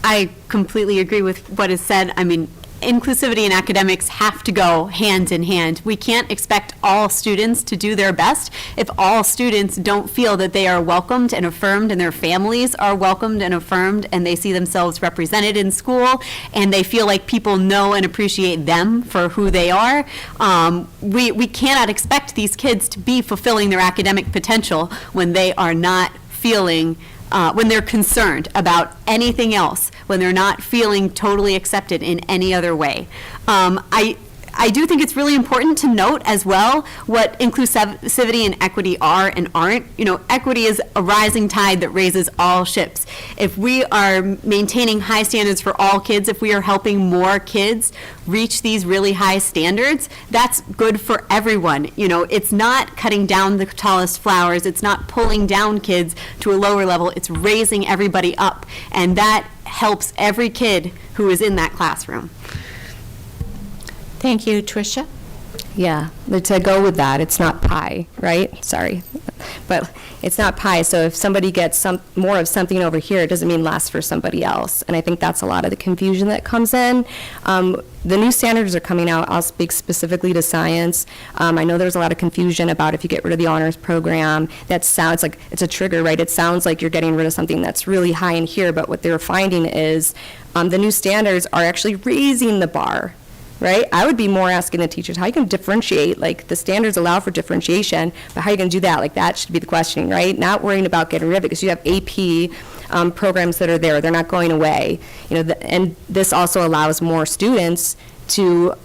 [SPEAKER 11] I completely agree with what is said. I mean, inclusivity and academics have to go hand in hand. We can't expect all students to do their best if all students don't feel that they are welcomed and affirmed, and their families are welcomed and affirmed, and they see themselves represented in school, and they feel like people know and appreciate them for who they are. We cannot expect these kids to be fulfilling their academic potential when they are not feeling when they're concerned about anything else, when they're not feeling totally accepted in any other way. I do think it's really important to note as well what inclusivity and equity are and aren't. You know, equity is a rising tide that raises all ships. If we are maintaining high standards for all kids, if we are helping more kids reach these really high standards, that's good for everyone. You know, it's not cutting down the tallest flowers, it's not pulling down kids to a lower level, it's raising everybody up, and that helps every kid who is in that classroom.
[SPEAKER 8] Thank you, Tricia.
[SPEAKER 12] Yeah, but to go with that, it's not pie, right? Sorry. But it's not pie, so if somebody gets more of something over here, it doesn't mean less for somebody else. And I think that's a lot of the confusion that comes in. The new standards are coming out. I'll speak specifically to science. I know there's a lot of confusion about if you get rid of the honors program. That sounds like it's a trigger, right? It sounds like you're getting rid of something that's really high in here, but what they're finding is the new standards are actually raising the bar. Right? I would be more asking the teachers how you can differentiate. Like, the standards allow for differentiation, but how are you going to do that? Like, that should be the questioning, right? Not worrying about getting rid of it, because you have AP programs that are there. They're not going away. You know, and this also allows more students to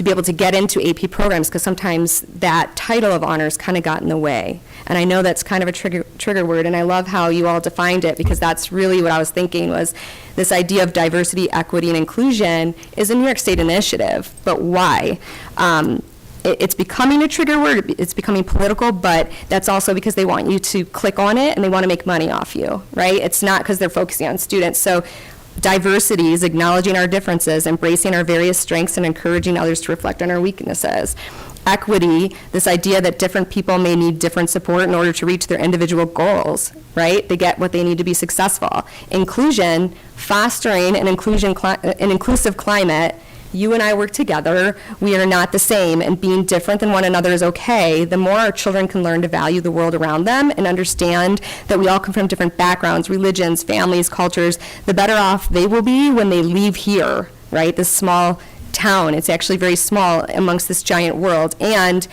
[SPEAKER 12] be able to get into AP programs, because sometimes that title of honors kind of got in the way. And I know that's kind of a trigger word, and I love how you all defined it, because that's really what I was thinking was this idea of diversity, equity, and inclusion is a New York State initiative, but why? It's becoming a trigger word, it's becoming political, but that's also because they want you to click on it and they want to make money off you, right? It's not because they're focusing on students. So diversity is acknowledging our differences, embracing our various strengths, and encouraging others to reflect on our weaknesses. Equity, this idea that different people may need different support in order to reach their individual goals, right? They get what they need to be successful. Inclusion, fostering an inclusive climate. You and I work together. We are not the same, and being different than one another is okay. The more our children can learn to value the world around them and understand that we all come from different backgrounds, religions, families, cultures, the better off they will be when they leave here, right? This small town, it's actually very small amongst this giant world, and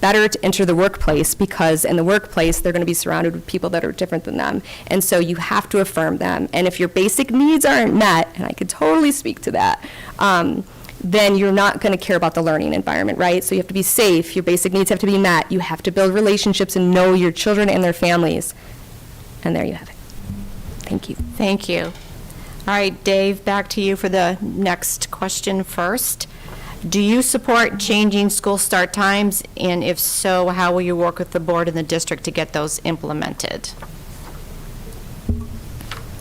[SPEAKER 12] better to enter the workplace, because in the workplace they're going to be surrounded with people that are different than them, and so you have to affirm them. And if your basic needs aren't met, and I could totally speak to that, then you're not going to care about the learning environment, right? So you have to be safe, your basic needs have to be met, you have to build relationships and know your children and their families, and there you have it. Thank you.
[SPEAKER 8] Thank you. All right, Dave, back to you for the next question first. Do you support changing school start times? And if so, how will you work with the board and the district to get those implemented?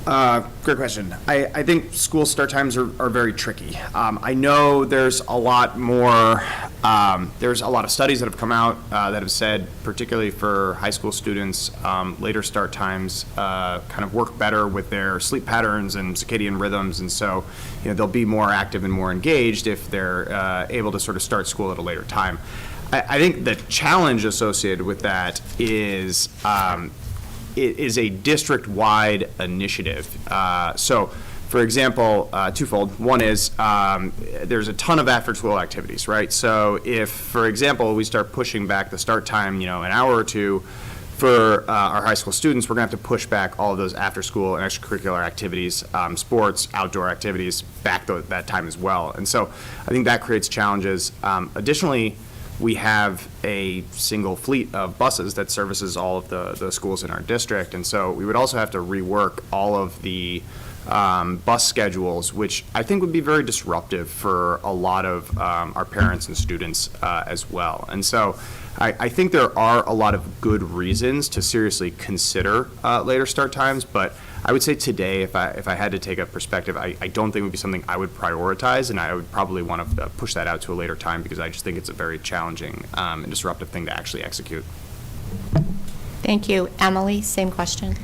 [SPEAKER 10] Great question. I think school start times are very tricky. I know there's a lot more, there's a lot of studies that have come out that have said, particularly for high school students, later start times kind of work better with their sleep patterns and circadian rhythms, and so they'll be more active and more engaged if they're able to sort of start school at a later time. I think the challenge associated with that is it is a district-wide initiative. So, for example, twofold. One is there's a ton of after-school activities, right? So if, for example, we start pushing back the start time, an hour or two for our high school students, we're going to have to push back all of those after-school and extracurricular activities, sports, outdoor activities, back that time as well. And so I think that creates challenges. Additionally, we have a single fleet of buses that services all of the schools in our district, and so we would also have to rework all of the bus schedules, which I think would be very disruptive for a lot of our parents and students as well. And so I think there are a lot of good reasons to seriously consider later start times, but I would say today, if I had to take a perspective, I don't think it would be something I would prioritize, and I would probably want to push that out to a later time, because I just think it's a very challenging and disruptive thing to actually execute.
[SPEAKER 8] Thank you. Emily, same question.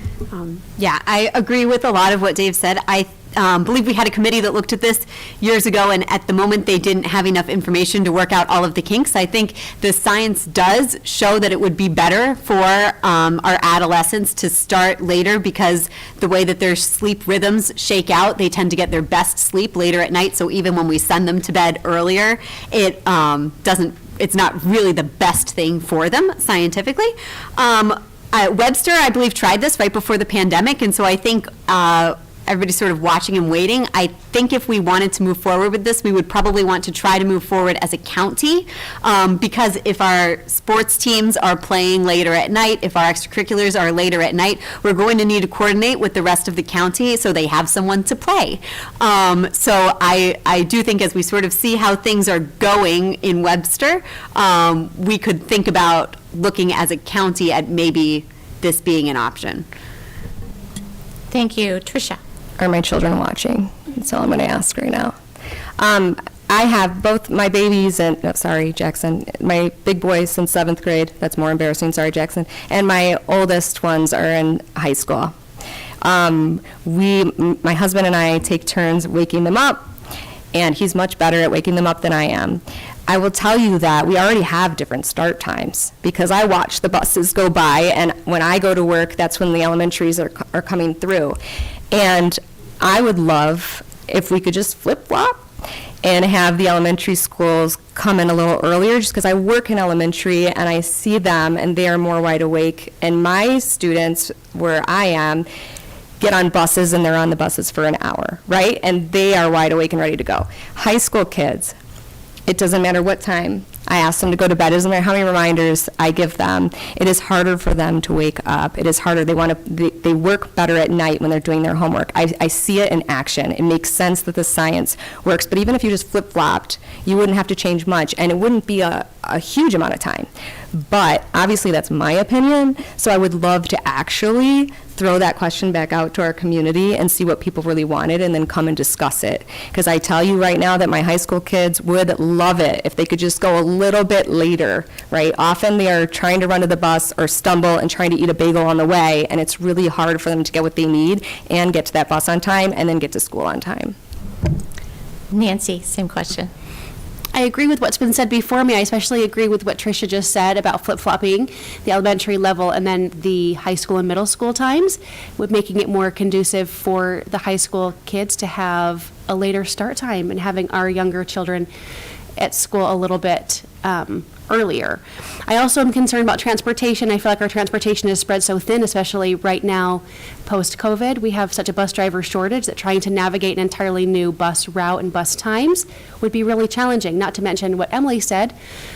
[SPEAKER 11] Yeah, I agree with a lot of what Dave said. I believe we had a committee that looked at this years ago, and at the moment, they didn't have enough information to work out all of the kinks. I think the science does show that it would be better for our adolescents to start later, because the way that their sleep rhythms shake out, they tend to get their best sleep later at night. So even when we send them to bed earlier, it's not really the best thing for them scientifically. Webster, I believe, tried this right before the pandemic, and so I think everybody's sort of watching and waiting. I think if we wanted to move forward with this, we would probably want to try to move forward as a county, because if our sports teams are playing later at night, if our extracurriculars are later at night, we're going to need to coordinate with the rest of the county so they have someone to play. So I do think as we sort of see how things are going in Webster, we could think about looking as a county at maybe this being an option.
[SPEAKER 8] Thank you. Tricia?
[SPEAKER 12] Are my children watching? That's all I'm going to ask right now. I have both my babies and, no, sorry, Jackson, my big boys in 7th grade. That's more embarrassing, sorry, Jackson. And my oldest ones are in high school. My husband and I take turns waking them up, and he's much better at waking them up than I am. I will tell you that we already have different start times, because I watch the buses go by, and when I go to work, that's when the elementaries are coming through. And I would love if we could just flip-flop and have the elementary schools come in a little earlier, just because I work in elementary and I see them and they are more wide awake. And my students, where I am, get on buses and they're on the buses for an hour, right? And they are wide awake and ready to go. High school kids, it doesn't matter what time I ask them to go to bed. It doesn't matter how many reminders I give them. It is harder for them to wake up. It is harder. They work better at night when they're doing their homework. I see it in action. It makes sense that the science works. But even if you just flip-flopped, you wouldn't have to change much, and it wouldn't be a huge amount of time. But obviously that's my opinion, so I would love to actually throw that question back out to our community and see what people really wanted, and then come and discuss it. Because I tell you right now that my high school kids would love it if they could just go a little bit later, right? Often they are trying to run to the bus or stumble and trying to eat a bagel on the way, and it's really hard for them to get what they need and get to that bus on time and then get to school on time.
[SPEAKER 8] Nancy, same question.
[SPEAKER 9] I agree with what's been said before me. I especially agree with what Tricia just said about flip-flopping the elementary level and then the high school and middle school times, with making it more conducive for the high school kids to have a later start time and having our younger children at school a little bit earlier. I also am concerned about transportation. I feel like our transportation is spread so thin, especially right now post-COVID. We have such a bus driver shortage that trying to navigate an entirely new bus route and bus times would be really challenging, not to mention what Emily said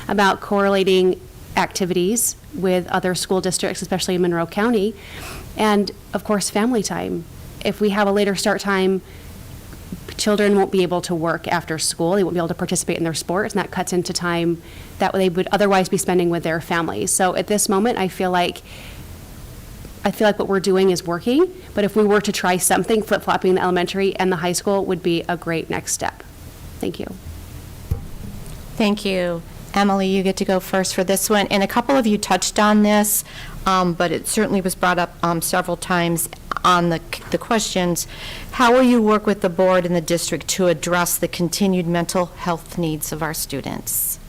[SPEAKER 9] about correlating activities with other school districts, especially in Monroe County, and of course family time. If we have a later start time, children won't be able to work after school. They won't be able to participate in their sports, and that cuts into time that they would otherwise be spending with their families. So at this moment, I feel like what we're doing is working, but if we were to try something, flip-flopping the elementary and the high school would be a great next step. Thank you.
[SPEAKER 8] Thank you. Emily, you get to go first for this one. And a couple of you touched on this, but it certainly was brought up several times on the questions. How will you work with the board and the district to address the continued mental health needs of our students?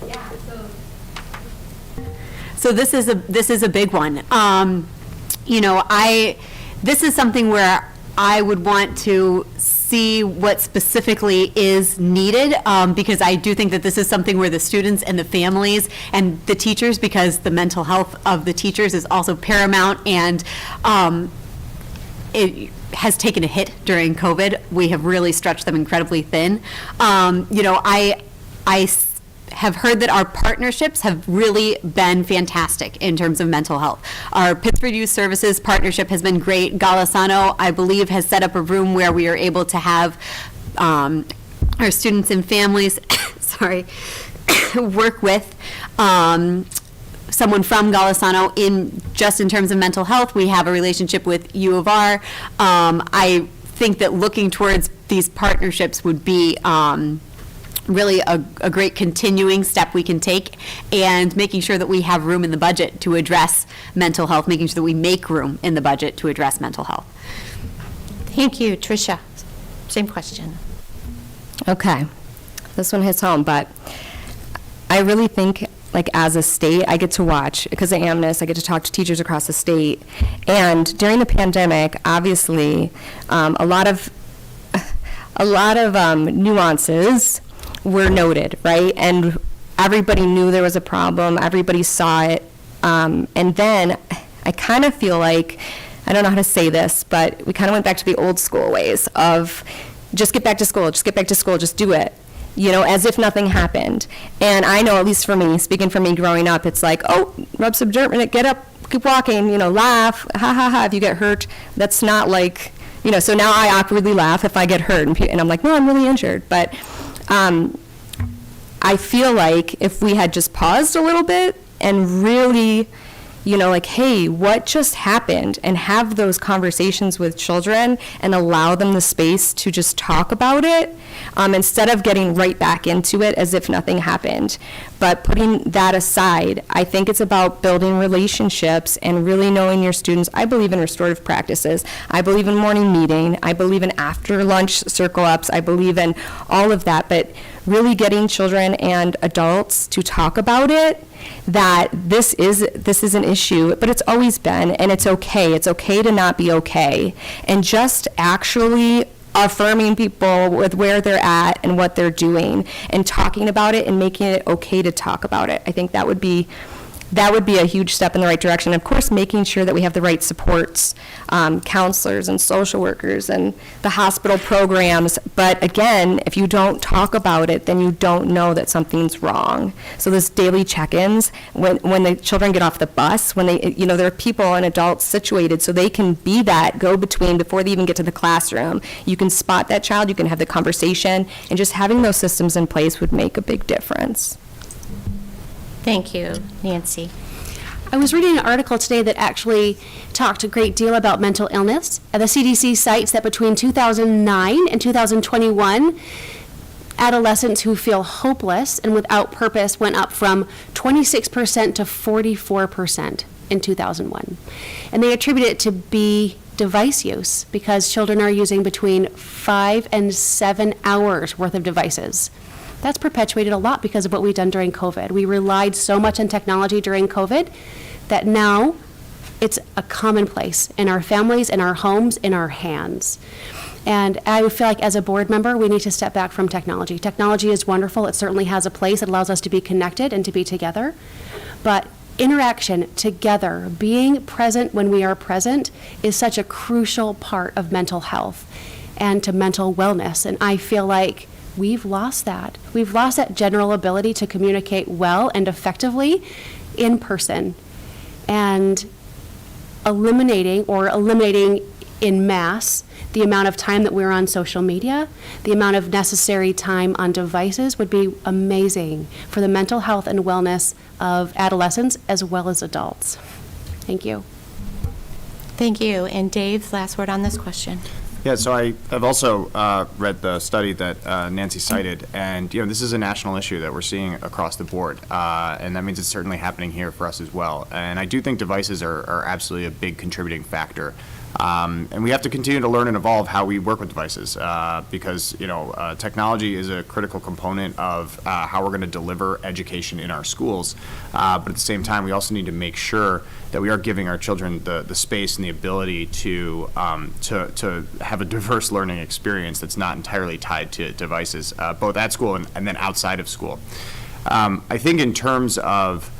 [SPEAKER 11] Yeah, so this is a big one. This is something where I would want to see what specifically is needed, because I do think that this is something where the students and the families and the teachers, because the mental health of the teachers is also paramount, and it has taken a hit during COVID. We have really stretched them incredibly thin. I have heard that our partnerships have really been fantastic in terms of mental health. Our Pittsford Youth Services partnership has been great. Golisano, I believe, has set up a room where we are able to have our students and families work with someone from Golisano in terms of mental health. We have a relationship with U of R. I think that looking towards these partnerships would be really a great continuing step we can take, and making sure that we have room in the budget to address mental health, making sure that we make room in the budget to address mental health.
[SPEAKER 8] Thank you. Tricia, same question.
[SPEAKER 12] Okay, this one hits home, but I really think, like, as a state, I get to watch, because of Amnesty, I get to talk to teachers across the state, and during the pandemic, obviously, a lot of nuances were noted, right? And everybody knew there was a problem, everybody saw it, and then I kind of feel like, I don't know how to say this, but we kind of went back to the old school ways of just get back to school, just do it, you know, as if nothing happened. And I know, at least for me, speaking for me growing up, it's like, oh, rub some dirt in it, get up, keep walking, you know, laugh, ha ha ha, if you get hurt. That's not like, you know, so now I awkwardly laugh if I get hurt, and I'm like, no, I'm really injured. But I feel like if we had just paused a little bit and really, you know, like, hey, what just happened, and have those conversations with children and allow them the space to just talk about it, instead of getting right back into it as if nothing happened. But putting that aside, I think it's about building relationships and really knowing your students. I believe in restorative practices. I believe in morning meeting. I believe in after lunch circle ups. I believe in all of that, but really getting children and adults to talk about it, that this is an issue, but it's always been, and it's okay. It's okay to not be okay. And just actually affirming people with where they're at and what they're doing, and talking about it and making it okay to talk about it. I think that would be a huge step in the right direction. Of course, making sure that we have the right supports, counselors and social workers and the hospital programs. But again, if you don't talk about it, then you don't know that something's wrong. So those daily check-ins, when the children get off the bus, when they, you know, there are people and adults situated so they can be that go-between before they even get to the classroom. You can spot that child, you can have the conversation, and just having those systems in place would make a big difference.
[SPEAKER 8] Thank you. Nancy.
[SPEAKER 9] I was reading an article today that actually talked a great deal about mental illness. The CDC cites that between 2009 and 2021, adolescents who feel hopeless and without purpose went up from 26% to 44% in 2001. And they attribute it to device use, because children are using between 5 and 7 hours worth of devices. That's perpetuated a lot because of what we've done during COVID. We relied so much on technology during COVID that now it's a commonplace in our families, in our homes, in our hands. And I feel like as a board member, we need to step back from technology. Technology is wonderful. It certainly has a place. It allows us to be connected and to be together. But interaction together, being present when we are present, is such a crucial part of mental health and to mental wellness. And I feel like we've lost that. We've lost that general ability to communicate well and effectively in person. And eliminating in mass the amount of time that we're on social media, the amount of necessary time on devices would be amazing for the mental health and wellness of adolescents as well as adults. Thank you.
[SPEAKER 8] Thank you. And Dave, last word on this question.
[SPEAKER 10] Yeah, so I've also read the study that Nancy cited, and you know, this is a national issue that we're seeing across the board, and that means it's certainly happening here for us as well. And I do think devices are absolutely a big contributing factor. And we have to continue to learn and evolve how we work with devices, because you know, technology is a critical component of how we're going to deliver education in our schools. But at the same time, we also need to make sure that we are giving our children the space and the ability to have a diverse learning experience that's not entirely tied to devices, both at school and then outside of school. I think in terms of,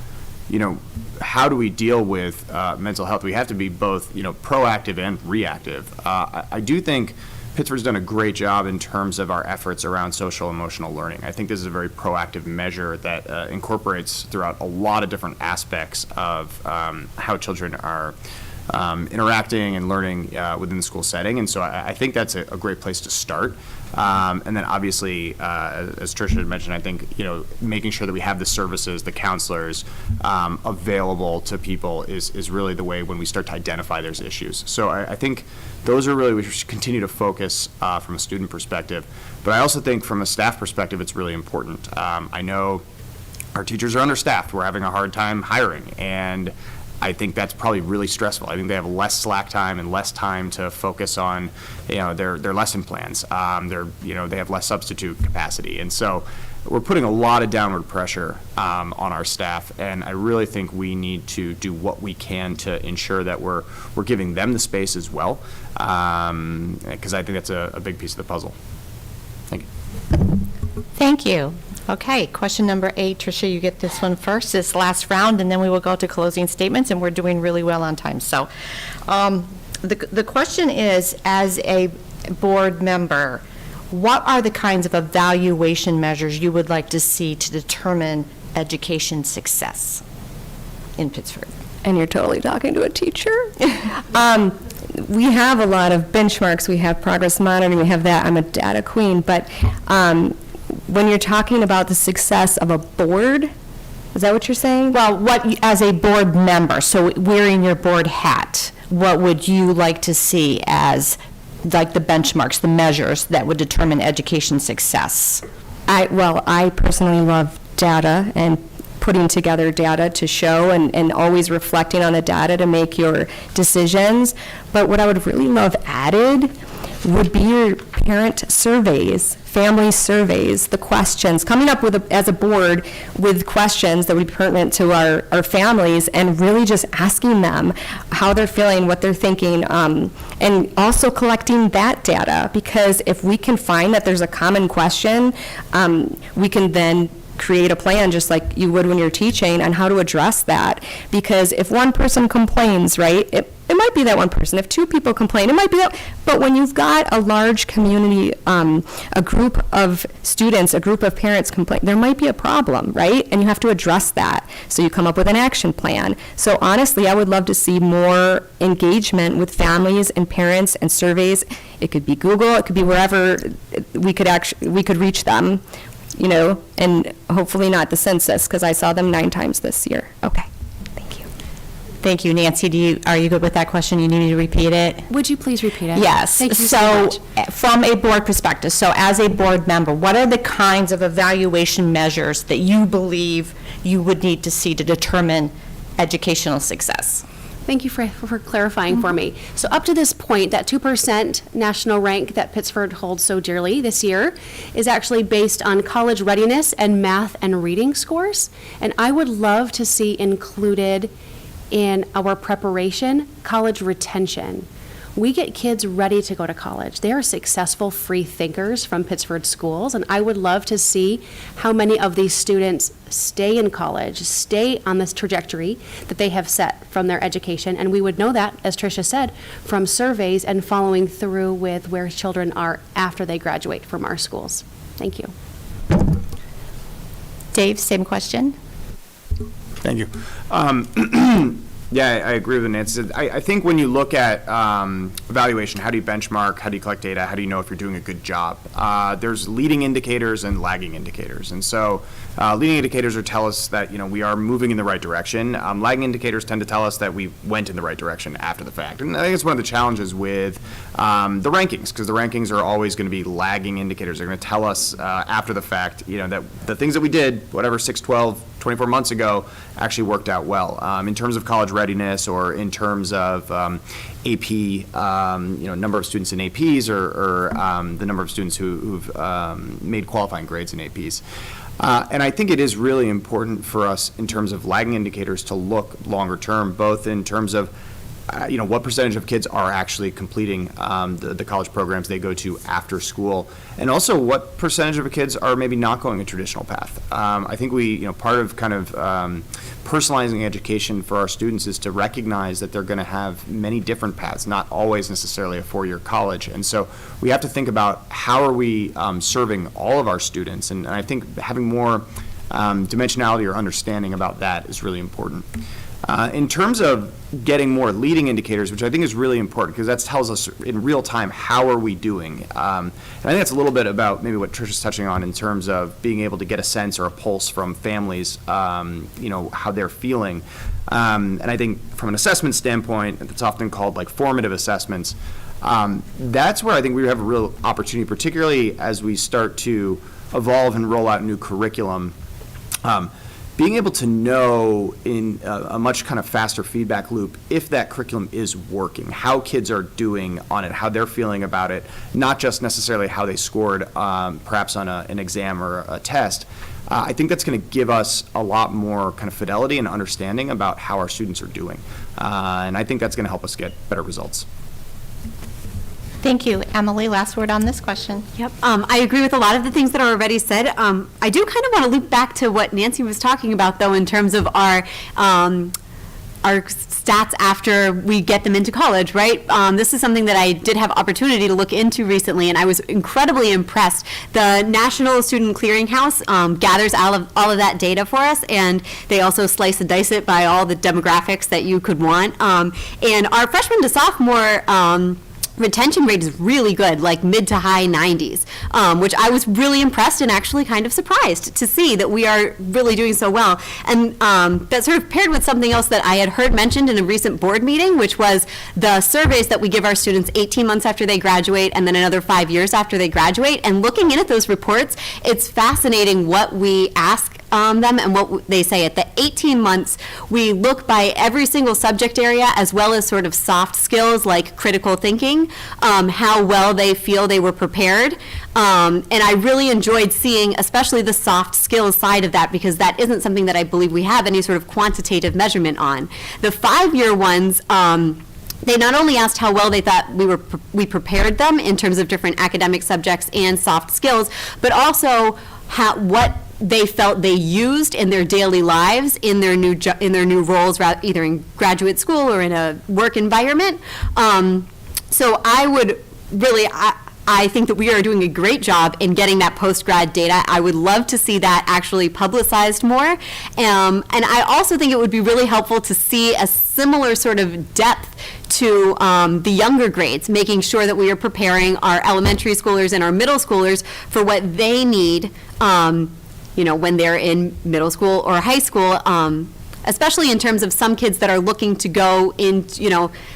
[SPEAKER 10] you know, how do we deal with mental health? We have to be both, you know, proactive and reactive. I do think Pittsford's done a great job in terms of our efforts around social emotional learning. I think this is a very proactive measure that incorporates throughout a lot of different aspects of how children are interacting and learning within the school setting. And so I think that's a great place to start. And then obviously, as Tricia had mentioned, I think, you know, making sure that we have the services, the counselors available to people is really the way when we start to identify there's issues. So I think those are really, we should continue to focus from a student perspective. But I also think from a staff perspective, it's really important. I know our teachers are understaffed. We're having a hard time hiring. And I think that's probably really stressful. I think they have less slack time and less time to focus on, their lesson plans. They have less substitute capacity. And so we're putting a lot of downward pressure on our staff, and I really think we need to do what we can to ensure that we're giving them the space as well, because I think that's a big piece of the puzzle. Thank you.
[SPEAKER 6] Thank you. Okay, question number 8, Tricia, you get this one first, this last round, and then we will go to closing statements, and we're doing really well on time. So the question is, as a board member, what are the kinds of evaluation measures you would like to see to determine education success in Pittsford?
[SPEAKER 12] And you're totally talking to a teacher. We have a lot of benchmarks. We have progress monitoring. We have that. I'm a data queen. But when you're talking about the success of a board, is that what you're saying?
[SPEAKER 6] Well, as a board member, so wearing your board hat, what would you like to see as like the benchmarks, the measures that would determine education success?
[SPEAKER 12] I personally love data and putting together data to show and always reflecting on the data to make your decisions. But what I would really love added would be your parent surveys, family surveys, the questions, coming up with, as a board, with questions that would be pertinent to our families, and really just asking them how they're feeling, what they're thinking, and also collecting that data, because if we can find that there's a common question, we can then create a plan, just like you would when you're teaching, on how to address that. Because if one person complains, right, it might be that one person. If 2 people complain, it might be that. But when you've got a large community, a group of students, a group of parents complain, there might be a problem, right? And you have to address that. So you come up with an action plan. So honestly, I would love to see more engagement with families and parents and surveys. It could be Google, it could be wherever we could reach them. And hopefully not the census, because I saw them 9 times this year. Okay, thank you.
[SPEAKER 6] Thank you. Nancy, are you good with that question? You need me to repeat it?
[SPEAKER 9] Would you please repeat it?
[SPEAKER 6] Yes.
[SPEAKER 9] Thank you so much.
[SPEAKER 6] From a board perspective, so as a board member, what are the kinds of evaluation measures that you believe you would need to see to determine educational success?
[SPEAKER 9] Thank you for clarifying for me. So up to this point, that 2% national rank that Pittsford holds so dearly this year is actually based on college readiness and math and reading scores. And I would love to see included in our preparation college retention. We get kids ready to go to college. They are successful free thinkers from Pittsford schools, and I would love to see how many of these students stay in college, stay on this trajectory that they have set from their education. And we would know that, as Tricia said, from surveys and following through with where children are after they graduate from our schools. Thank you.
[SPEAKER 6] Dave, same question.
[SPEAKER 10] Thank you. Yeah, I agree with Nancy. I think when you look at evaluation, how do you benchmark, how do you collect data, how do you know if you're doing a good job? There's leading indicators and lagging indicators. And so leading indicators tell us that we are moving in the right direction. Lagging indicators tend to tell us that we went in the right direction after the fact. And I think it's one of the challenges with the rankings, because the rankings are always going to be lagging indicators. They're going to tell us after the fact, that the things that we did, whatever, 6, 12, 24 months ago, actually worked out well. In terms of college readiness, or in terms of AP, number of students in APs, or the number of students who've made qualifying grades in APs. And I think it is really important for us in terms of lagging indicators to look longer term, both in terms of what percentage of kids are actually completing the college programs they go to after school, and also what percentage of kids are maybe not going a traditional path. I think part of kind of personalizing education for our students is to recognize that they're going to have many different paths, not always necessarily a 4-year college. And so we have to think about how are we serving all of our students, and I think having more dimensionality or understanding about that is really important. In terms of getting more leading indicators, which I think is really important, because that tells us in real time how are we doing. And I think that's a little bit about maybe what Tricia's touching on in terms of being able to get a sense or a pulse from families, how they're feeling. And I think from an assessment standpoint, it's often called like formative assessments. That's where I think we have a real opportunity, particularly as we start to evolve and roll out new curriculum. being able to know in a much kind of faster feedback loop if that curriculum is working, how kids are doing on it, how they're feeling about it, not just necessarily how they scored perhaps on an exam or a test. I think that's going to give us a lot more kind of fidelity and understanding about how our students are doing. And I think that's going to help us get better results.
[SPEAKER 6] Thank you. Emily, last word on this question.
[SPEAKER 11] Yep, I agree with a lot of the things that are already said. I do kind of want to loop back to what Nancy was talking about, though, in terms of our stats after we get them into college, right? This is something that I did have opportunity to look into recently, and I was incredibly impressed. The National Student Clearinghouse gathers all of that data for us, and they also slice and dice it by all the demographics that you could want. And our freshman to sophomore retention rate is really good, like mid to high 90s, which I was really impressed and actually kind of surprised to see that we are really doing so well. And that sort of paired with something else that I had heard mentioned in a recent board meeting, which was the surveys that we give our students 18 months after they graduate and then another 5 years after they graduate. And looking in at those reports, it's fascinating what we ask them and what they say. At the 18 months, we look by every single subject area as well as sort of soft skills like critical thinking, how well they feel they were prepared. And I really enjoyed seeing especially the soft skills side of that, because that isn't something that I believe we have any sort of quantitative measurement on. The 5-year ones, they not only asked how well they thought we prepared them in terms of different academic subjects and soft skills, but also what they felt they used in their daily lives, in their new roles, either in graduate school or in a work environment. So I would really, I think that we are doing a great job in getting that post-grad data. I would love to see that actually publicized more. And I also think it would be really helpful to see a similar sort of depth to the younger grades, making sure that we are preparing our elementary schoolers and our middle schoolers for what they need when they're in middle school or high school, especially in terms of some kids that are looking to go in,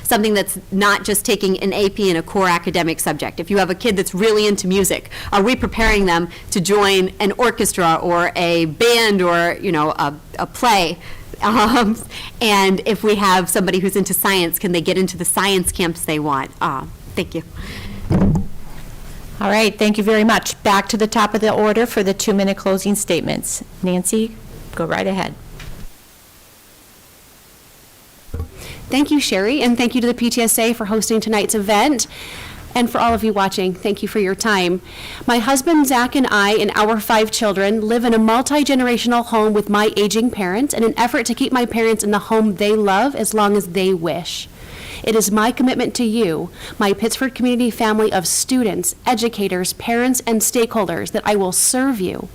[SPEAKER 11] something that's not just taking an AP in a core academic subject. If you have a kid that's really into music, are we preparing them to join an orchestra or a band or, a play? And if we have somebody who's into science, can they get into the science camps they want? Thank you.
[SPEAKER 6] All right, thank you very much. Back to the top of the order for the 2-minute closing statements. Nancy, go right ahead.
[SPEAKER 9] Thank you, Sherry, and thank you to the PTSA for hosting tonight's event. And for all of you watching, thank you for your time. My husband, Zach, and I, and our 5 children, live in a multi-generational home with my aging parents in an effort to keep my parents in the home they love as long as they wish. It is my commitment to you, my Pittsford community family of students, educators, parents, and stakeholders, that I will serve you,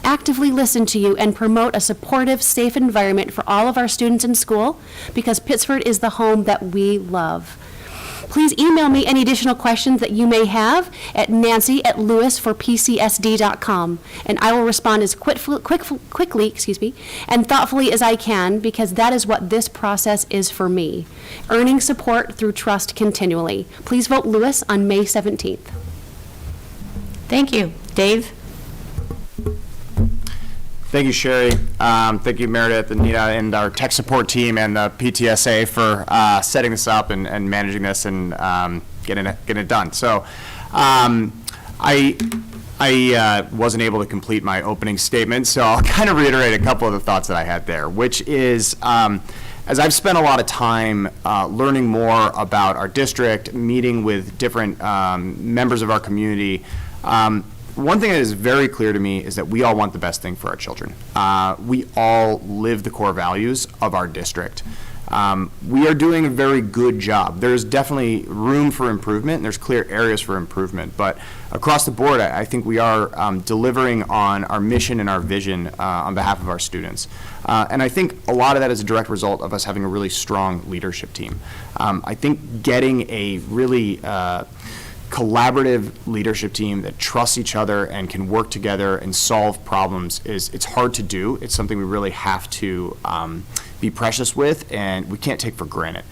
[SPEAKER 9] actively listen to you, and promote a supportive, safe environment for all of our students in school, because Pittsford is the home that we love. Please email me any additional questions that you may have at nancy@lewisforpcsd.com, and I will respond as quickly and thoughtfully as I can, because that is what this process is for me, earning support through trust continually. Please vote Lewis on May 17th.
[SPEAKER 6] Thank you. Dave?
[SPEAKER 10] Thank you, Sherry. Thank you, Meredith, Anita, and our tech support team and the PTSA for setting this up and managing this and getting it done. So I wasn't able to complete my opening statement, so I'll kind of reiterate a couple of the thoughts that I had there, which is as I've spent a lot of time learning more about our district, meeting with different members of our community, one thing that is very clear to me is that we all want the best thing for our children. We all live the core values of our district. We are doing a very good job. There's definitely room for improvement, and there's clear areas for improvement, but across the board, I think we are delivering on our mission and our vision on behalf of our students. And I think a lot of that is a direct result of us having a really strong leadership team. I think getting a really collaborative leadership team that trusts each other and can work together and solve problems it's hard to do. It's something we really have to be precious with, and we can't take for granted.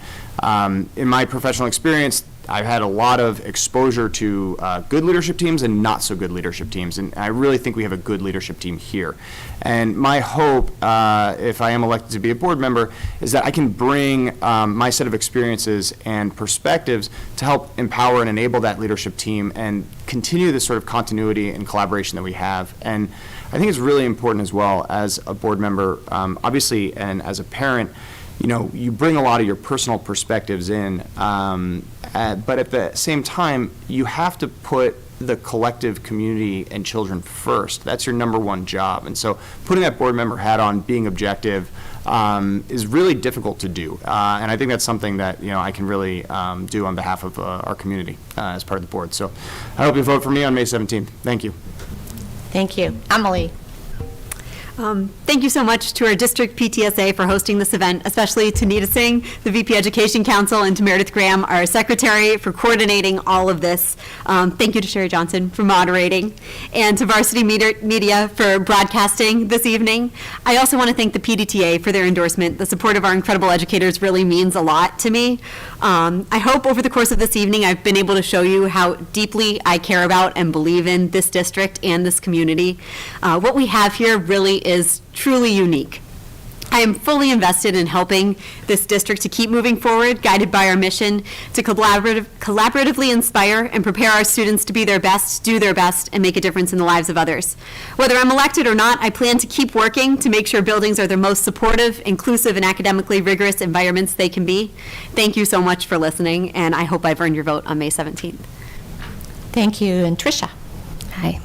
[SPEAKER 10] In my professional experience, I've had a lot of exposure to good leadership teams and not so good leadership teams, and I really think we have a good leadership team here. And my hope, if I am elected to be a board member, is that I can bring my set of experiences and perspectives to help empower and enable that leadership team and continue this sort of continuity and collaboration that we have. And I think it's really important as well as a board member, obviously, and as a parent, you know, you bring a lot of your personal perspectives in, but at the same time, you have to put the collective community and children first. That's your number one job. And so putting that board member hat on, being objective, is really difficult to do. And I think that's something that, you know, I can really do on behalf of our community as part of the board. So I hope you vote for me on May 17th. Thank you.
[SPEAKER 6] Thank you. Emily?
[SPEAKER 11] Thank you so much to our district PTSA for hosting this event, especially to Nita Singh, the VP Education Council, and to Meredith Graham, our secretary, for coordinating all of this. Thank you to Sherry Johnson for moderating, and to Varsity Media for broadcasting this evening. I also want to thank the PDTA for their endorsement. The support of our incredible educators really means a lot to me. I hope over the course of this evening I've been able to show you how deeply I care about and believe in this district and this community. What we have here really is truly unique. I am fully invested in helping this district to keep moving forward, guided by our mission to collaboratively inspire and prepare our students to be their best, do their best, and make a difference in the lives of others. Whether I'm elected or not, I plan to keep working to make sure buildings are the most supportive, inclusive, and academically rigorous environments they can be. Thank you so much for listening, and I hope I've earned your vote on May 17th.
[SPEAKER 6] Thank you. And Tricia?
[SPEAKER 12] Hi.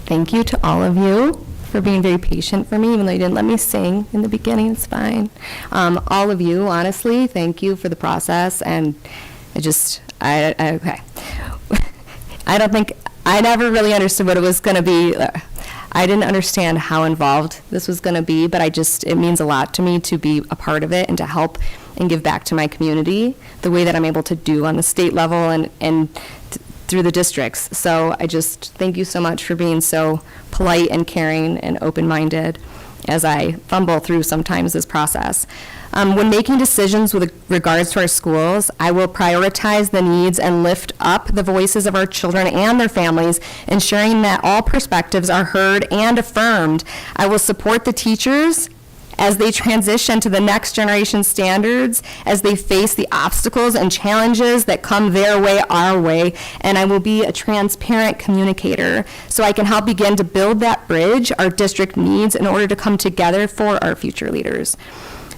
[SPEAKER 12] Thank you to all of you for being very patient for me, even though you didn't let me sing in the beginning. It's fine. All of you, honestly, thank you for the process. And okay. I never really understood what it was going to be. I didn't understand how involved this was going to be, but it means a lot to me to be a part of it and to help and give back to my community the way that I'm able to do on the state level and through the districts. So I just thank you so much for being so polite and caring and open-minded as I fumble through sometimes this process. When making decisions with regards to our schools, I will prioritize the needs and lift up the voices of our children and their families, ensuring that all perspectives are heard and affirmed. I will support the teachers as they transition to the next generation standards, as they face the obstacles and challenges that come their way, our way, and I will be a transparent communicator so I can help begin to build that bridge our district needs in order to come together for our future leaders.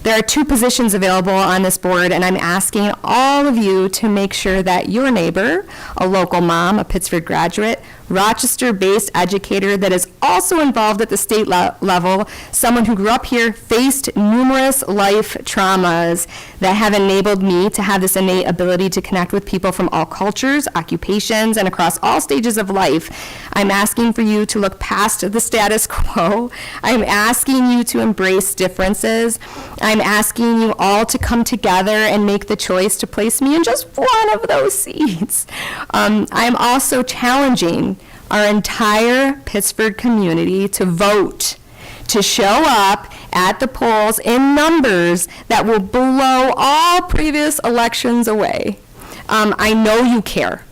[SPEAKER 12] There are 2 positions available on this board, and I'm asking all of you to make sure that your neighbor, a local mom, a Pittsford graduate, Rochester-based educator that is also involved at the state level, someone who grew up here, faced numerous life traumas that have enabled me to have this innate ability to connect with people from all cultures, occupations, and across all stages of life. I'm asking for you to look past the status quo. I'm asking you to embrace differences. I'm asking you all to come together and make the choice to place me in just one of those seats. I'm also challenging our entire Pittsford community to vote, to show up at the polls in numbers that will blow all previous elections away. I know you care.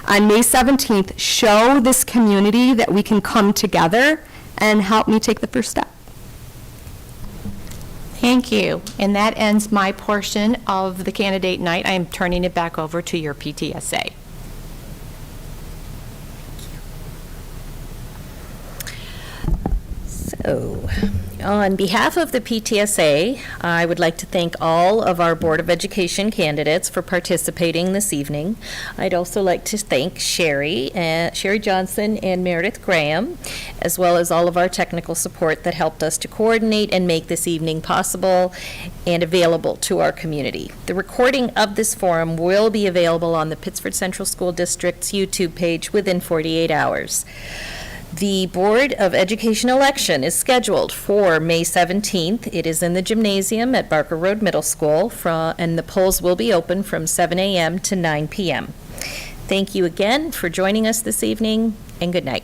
[SPEAKER 12] On May 17th, show this community that we can come together and help me take the first step.
[SPEAKER 6] Thank you. And that ends my portion of the candidate night. I am turning it back over to your PTSA. So, on behalf of the PTSA, I would like to thank all of our Board of Education candidates for participating this evening. I'd also like to thank Sherry Johnson and Meredith Graham, as well as all of our technical support that helped us to coordinate and make this evening possible and available to our community. The recording of this forum will be available on the Pittsford Central School District's YouTube page within 48 hours. The Board of Education election is scheduled for May 17th. It is in the gymnasium at Barker Road Middle School, and the polls will be open from 7 a.m. to 9 p.m. Thank you again for joining us this evening, and good night.